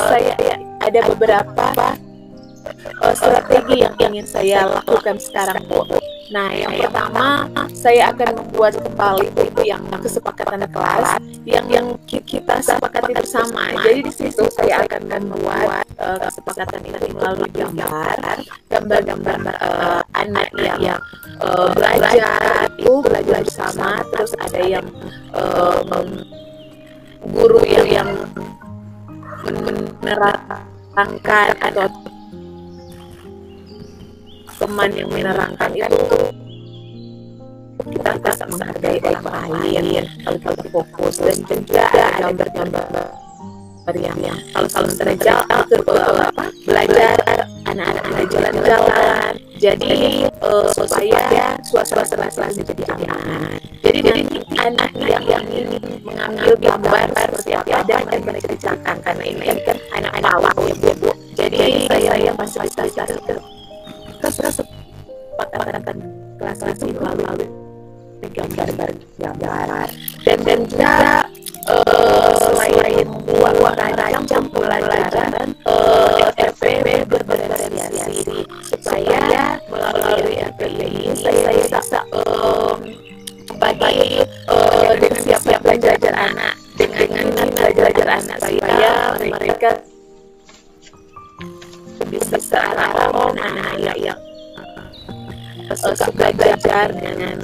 saya ada beberapa strategi yang ingin saya lakukan sekarang, Bu. Nah, yang pertama saya akan membuat kembali itu yang kesepakatan kelas yang kita sepakati bersama. Jadi di situ saya akan membuat kesepakatan ini melalui gambar anak yang belajar bersama, terus ada yang guru yang menerangkan atau teman yang menerangkan itu kita bisa menghargai orang lain, kalau fokus dan juga ada gambar-gambar yang kalau terjal belajar anak-anak jalan-jalan, jadi supaya suasana kelas menjadi aman. Jadi nanti anak yang mengambil gambar seperti apa dan mereka ceritakan, karena ini kan anak-anak awal ya Bu. Jadi saya fasilitasi kesepakatan kelas melalui gambar dan juga selain merancang pelajaran LFP bervariasi supaya melalui LFP ini saya bisa bagi dengan siap belajar anak dengan belajar anak supaya mereka bisa anak yang suka belajar dengan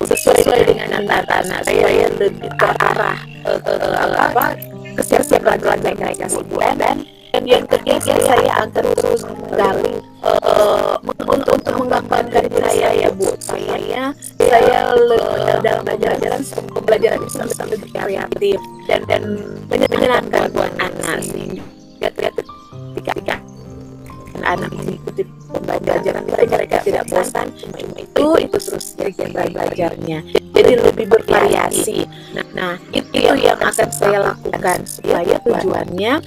sesuai dengan anak-anak saya lebih terarah kesiapan mereka semua. Dan yang ketiga saya akan terus gali untuk mengembangkan saya ya Bu, saya dalam pembelajaran bisa lebih kreatif dan menyenangkan buat anak, sehingga ketika anak mengikuti pembelajaran mereka tidak bosan, itu terus belajarnya, jadi lebih bervariasi. Nah itu yang akan saya lakukan supaya tujuannya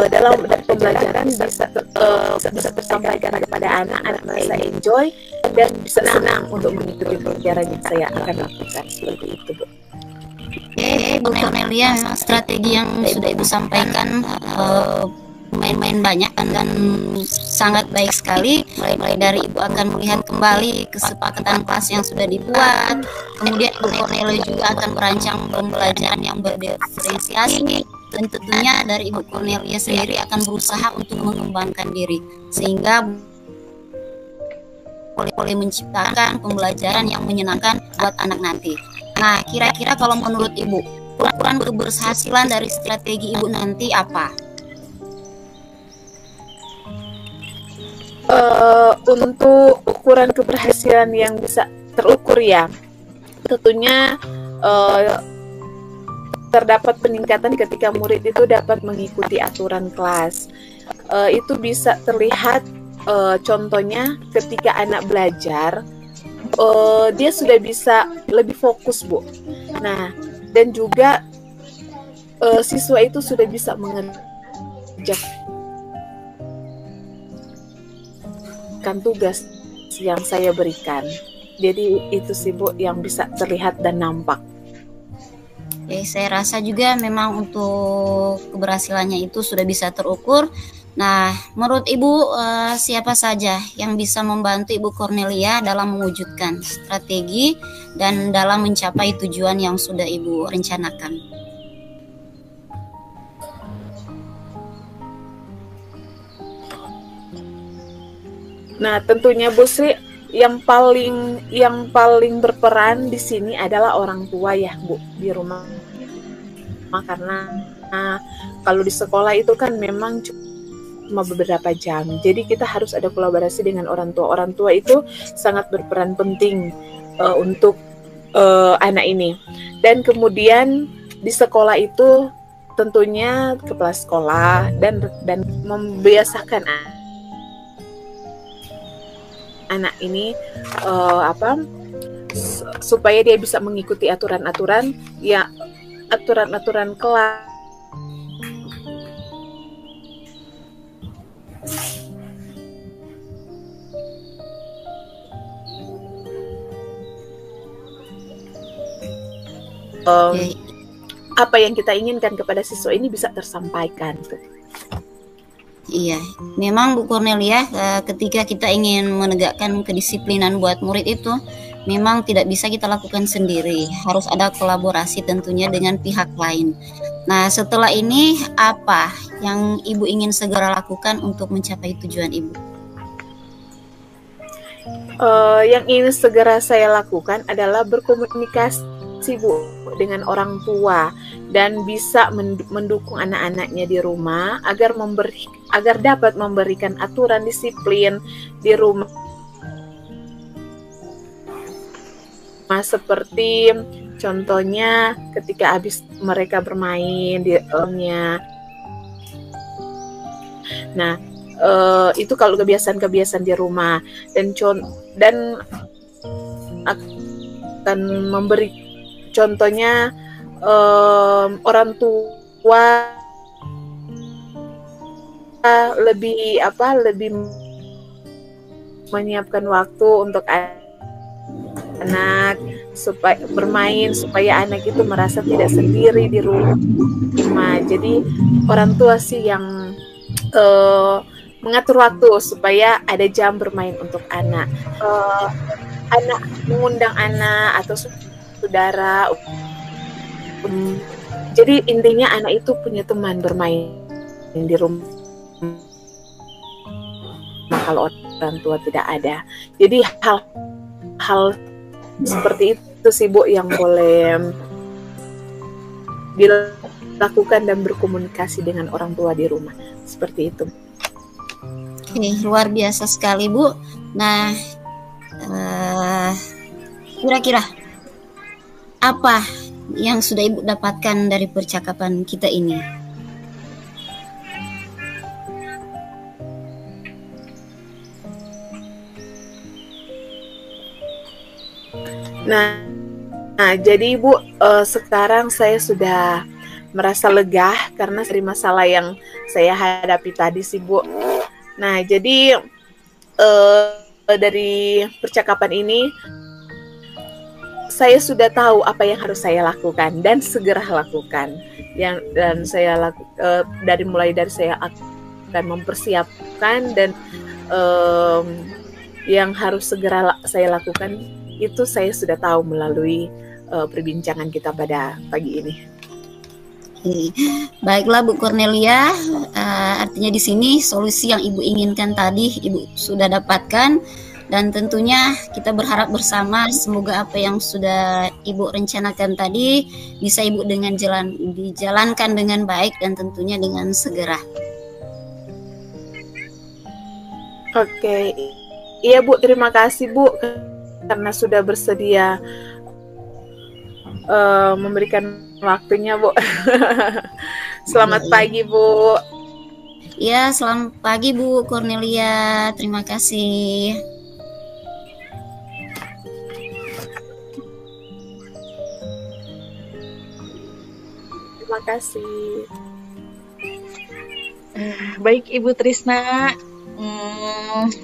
dalam pembelajaran bisa tersampaikan kepada anak merasa enjoy dan bisa senang untuk mengikuti pelajaran yang saya akan lakukan, seperti itu Bu. Oke, Bu Cornelia, memang strategi yang sudah Ibu sampaikan main-main banyak dan sangat baik sekali. Mulai dari Ibu akan melihat kembali kesepakatan kelas yang sudah dibuat, kemudian Bu Cornelia juga akan merancang pembelajaran yang berdiferensiasi, dan tentunya dari Ibu Cornelia sendiri akan berusaha untuk mengembangkan diri sehingga boleh menciptakan pembelajaran yang menyenangkan buat anak nanti. Nah, kira-kira kalau menurut Ibu, ukuran keberhasilan dari strategi Ibu nanti apa? Untuk ukuran keberhasilan yang bisa terukur ya, tentunya terdapat peningkatan ketika murid itu dapat mengikuti aturan kelas. Itu bisa terlihat contohnya ketika anak belajar, dia sudah bisa lebih fokus Bu. Nah, dan juga siswa itu sudah bisa mengerjakan tugas yang saya berikan. Jadi itu sih Bu yang bisa terlihat dan nampak. Saya rasa juga memang untuk keberhasilannya itu sudah bisa terukur. Nah, menurut Ibu siapa saja yang bisa membantu Ibu Cornelia dalam mewujudkan strategi dan dalam mencapai tujuan yang sudah Ibu rencanakan? Nah, tentunya Bu Sri, yang paling berperan di sini adalah orang tua ya Bu, di rumah. Karena kalau di sekolah itu kan memang cuma beberapa jam. Jadi kita harus ada kolaborasi dengan orang tua. Orang tua itu sangat berperan penting untuk anak ini. Dan kemudian di sekolah itu tentunya kepala sekolah dan membiasakan anak ini supaya dia bisa mengikuti aturan-aturan kelas. Apa yang kita inginkan kepada siswa ini bisa tersampaikan. Iya, memang Bu Cornelia, ketika kita ingin menegakkan kedisiplinan buat murid itu, memang tidak bisa kita lakukan sendiri. Harus ada kolaborasi tentunya dengan pihak lain. Nah, setelah ini apa yang Ibu ingin segera lakukan untuk mencapai tujuan Ibu? Yang ingin segera saya lakukan adalah berkomunikasi Bu dengan orang tua dan bisa mendukung anak-anaknya di rumah agar dapat memberikan aturan disiplin di rumah, seperti contohnya ketika habis mereka bermain di dalamnya. Nah, itu kalau kebiasaan-kebiasaan di rumah, dan akan memberi contohnya orang tua lebih menyiapkan waktu untuk anak supaya bermain, supaya anak itu merasa tidak sendiri di rumah. Jadi orang tua sih yang mengatur waktu supaya ada jam bermain untuk anak. Anak mengundang anak atau saudara. Jadi intinya anak itu punya teman bermain di rumah. Nah, kalau orang tua tidak ada. Jadi hal seperti itu sih Bu yang boleh dilakukan dan berkomunikasi dengan orang tua di rumah. Seperti itu. Oke, luar biasa sekali Bu. Nah, kira-kira apa yang sudah Ibu dapatkan dari percakapan kita ini? Nah, jadi Ibu, sekarang saya sudah merasa lega karena dari masalah yang saya hadapi tadi sih Bu. Nah, jadi dari percakapan ini saya sudah tahu apa yang harus saya lakukan dan segera lakukan. Dan saya mulai dari saya akan mempersiapkan dan yang harus segera saya lakukan itu saya sudah tahu melalui perbincangan kita pada pagi ini. Baiklah Bu Cornelia, artinya di sini solusi yang Ibu inginkan tadi Ibu sudah dapatkan, dan tentunya kita berharap bersama semoga apa yang sudah Ibu rencanakan tadi bisa Ibu dijalankan dengan baik dan tentunya dengan segera. Oke, iya Bu, terima kasih Bu karena sudah bersedia memberikan waktunya Bu. Selamat pagi Bu. Ya, selamat pagi Bu Cornelia. Terima kasih. Terima kasih. Baik Ibu Trisna,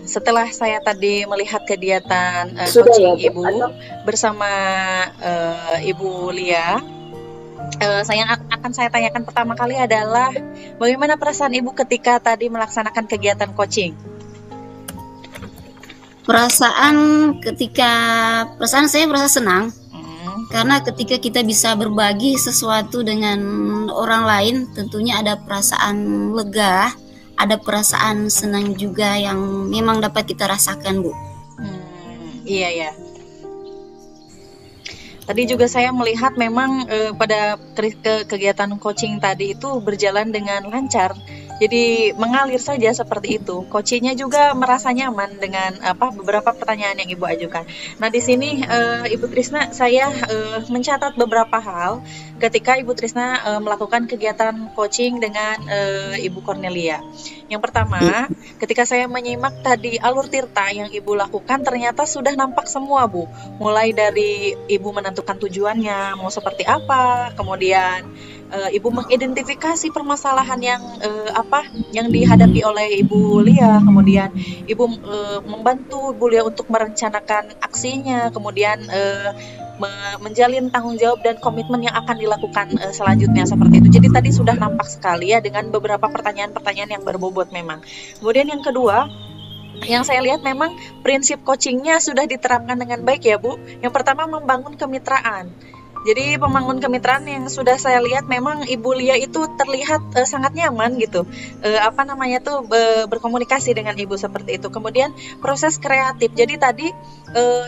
setelah saya tadi melihat kegiatan coaching Ibu bersama Ibu Lia, yang akan saya tanyakan pertama kali adalah bagaimana perasaan Ibu ketika tadi melaksanakan kegiatan coaching? Perasaan saya merasa senang. Karena ketika kita bisa berbagi sesuatu dengan orang lain, tentunya ada perasaan lega, ada perasaan senang juga yang memang dapat kita rasakan, Bu. Iya ya. Tadi juga saya melihat memang pada kegiatan coaching tadi itu berjalan dengan lancar. Jadi mengalir saja seperti itu. Coachingnya juga merasa nyaman dengan beberapa pertanyaan yang Ibu ajukan. Nah di sini Ibu Trisna, saya mencatat beberapa hal ketika Ibu Trisna melakukan kegiatan coaching dengan Ibu Cornelia. Yang pertama, ketika saya menyimak tadi alur tirta yang Ibu lakukan, ternyata sudah nampak semua Bu. Mulai dari Ibu menentukan tujuannya mau seperti apa, kemudian Ibu mengidentifikasi permasalahan yang dihadapi oleh Ibu Lia, kemudian Ibu membantu Ibu Lia untuk merencanakan aksinya, kemudian menjalin tanggung jawab dan komitmen yang akan dilakukan selanjutnya seperti itu. Jadi tadi sudah nampak sekali ya dengan beberapa pertanyaan-pertanyaan yang berbobot memang. Kemudian yang kedua, yang saya lihat memang prinsip coachingnya sudah diterapkan dengan baik ya Bu. Yang pertama, membangun kemitraan. Jadi pembangun kemitraan yang sudah saya lihat memang Ibu Lia itu terlihat sangat nyaman gitu. Berkomunikasi dengan Ibu seperti itu. Kemudian proses kreatif. Jadi tadi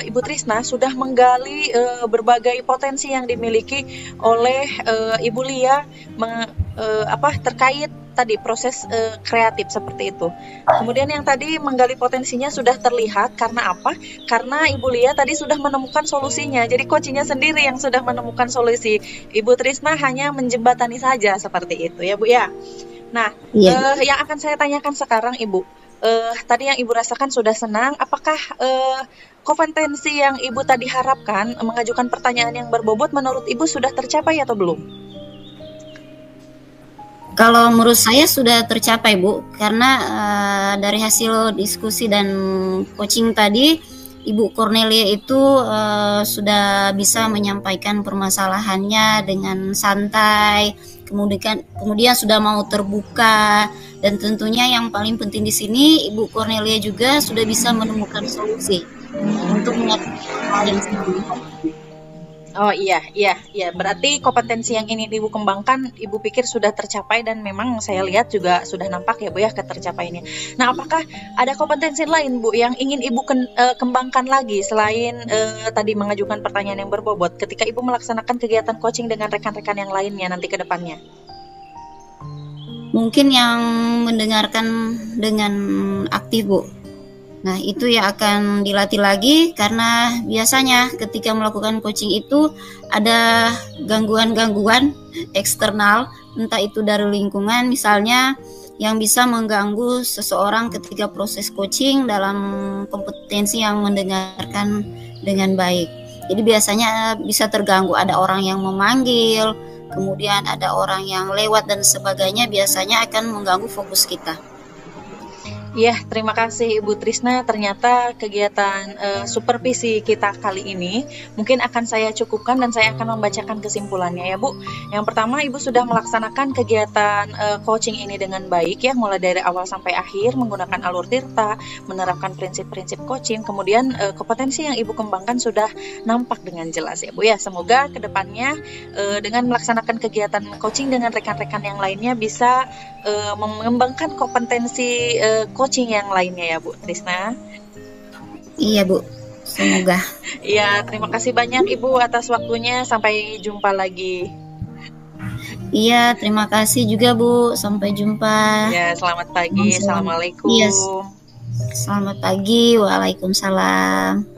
Ibu Trisna sudah menggali berbagai potensi yang dimiliki oleh Ibu Lia terkait tadi proses kreatif seperti itu. Kemudian yang tadi menggali potensinya sudah terlihat karena apa? Karena Ibu Lia tadi sudah menemukan solusinya. Jadi coachingnya sendiri yang sudah menemukan solusi. Ibu Trisna hanya menjembatani saja seperti itu ya Bu ya. Nah, yang akan saya tanyakan sekarang Ibu, tadi yang Ibu rasakan sudah senang. Apakah kompetensi yang Ibu tadi harapkan mengajukan pertanyaan yang berbobot menurut Ibu sudah tercapai atau belum? Kalau menurut saya sudah tercapai Bu, karena dari hasil diskusi dan coaching tadi, Ibu Cornelia itu sudah bisa menyampaikan permasalahannya dengan santai, kemudian sudah mau terbuka, dan tentunya yang paling penting di sini Ibu Cornelia juga sudah bisa menemukan solusi untuk mengatasi hal yang seperti ini. Oh iya. Berarti kompetensi yang ini Ibu kembangkan, Ibu pikir sudah tercapai dan memang saya lihat juga sudah nampak ya Bu ya ketercapaiannya. Nah, apakah ada kompetensi lain Bu yang ingin Ibu kembangkan lagi selain tadi mengajukan pertanyaan yang berbobot ketika Ibu melaksanakan kegiatan coaching dengan rekan-rekan yang lainnya nanti ke depannya? Mungkin yang mendengarkan dengan aktif Bu. Nah, itu yang akan dilatih lagi karena biasanya ketika melakukan coaching itu ada gangguan-gangguan eksternal, entah itu dari lingkungan misalnya yang bisa mengganggu seseorang ketika proses coaching dalam kompetensi yang mendengarkan dengan baik. Jadi biasanya bisa terganggu, ada orang yang memanggil, kemudian ada orang yang lewat dan sebagainya, biasanya akan mengganggu fokus kita. Ya, terima kasih Ibu Trisna. Ternyata kegiatan supervisi kita kali ini mungkin akan saya cukupkan dan saya akan membacakan kesimpulannya ya Bu. Yang pertama, Ibu sudah melaksanakan kegiatan coaching ini dengan baik ya, mulai dari awal sampai akhir menggunakan alur tirta, menerapkan prinsip-prinsip coaching, kemudian kompetensi yang Ibu kembangkan sudah nampak dengan jelas ya Bu ya. Semoga kedepannya dengan melaksanakan kegiatan coaching dengan rekan-rekan yang lainnya bisa mengembangkan kompetensi coaching yang lainnya ya Bu Trisna. Iya Bu, semoga. Iya, terima kasih banyak Ibu atas waktunya. Sampai jumpa lagi. Iya, terima kasih juga Bu. Sampai jumpa. Ya, selamat pagi. Assalamualaikum. Iya, selamat pagi. Waalaikumsalam.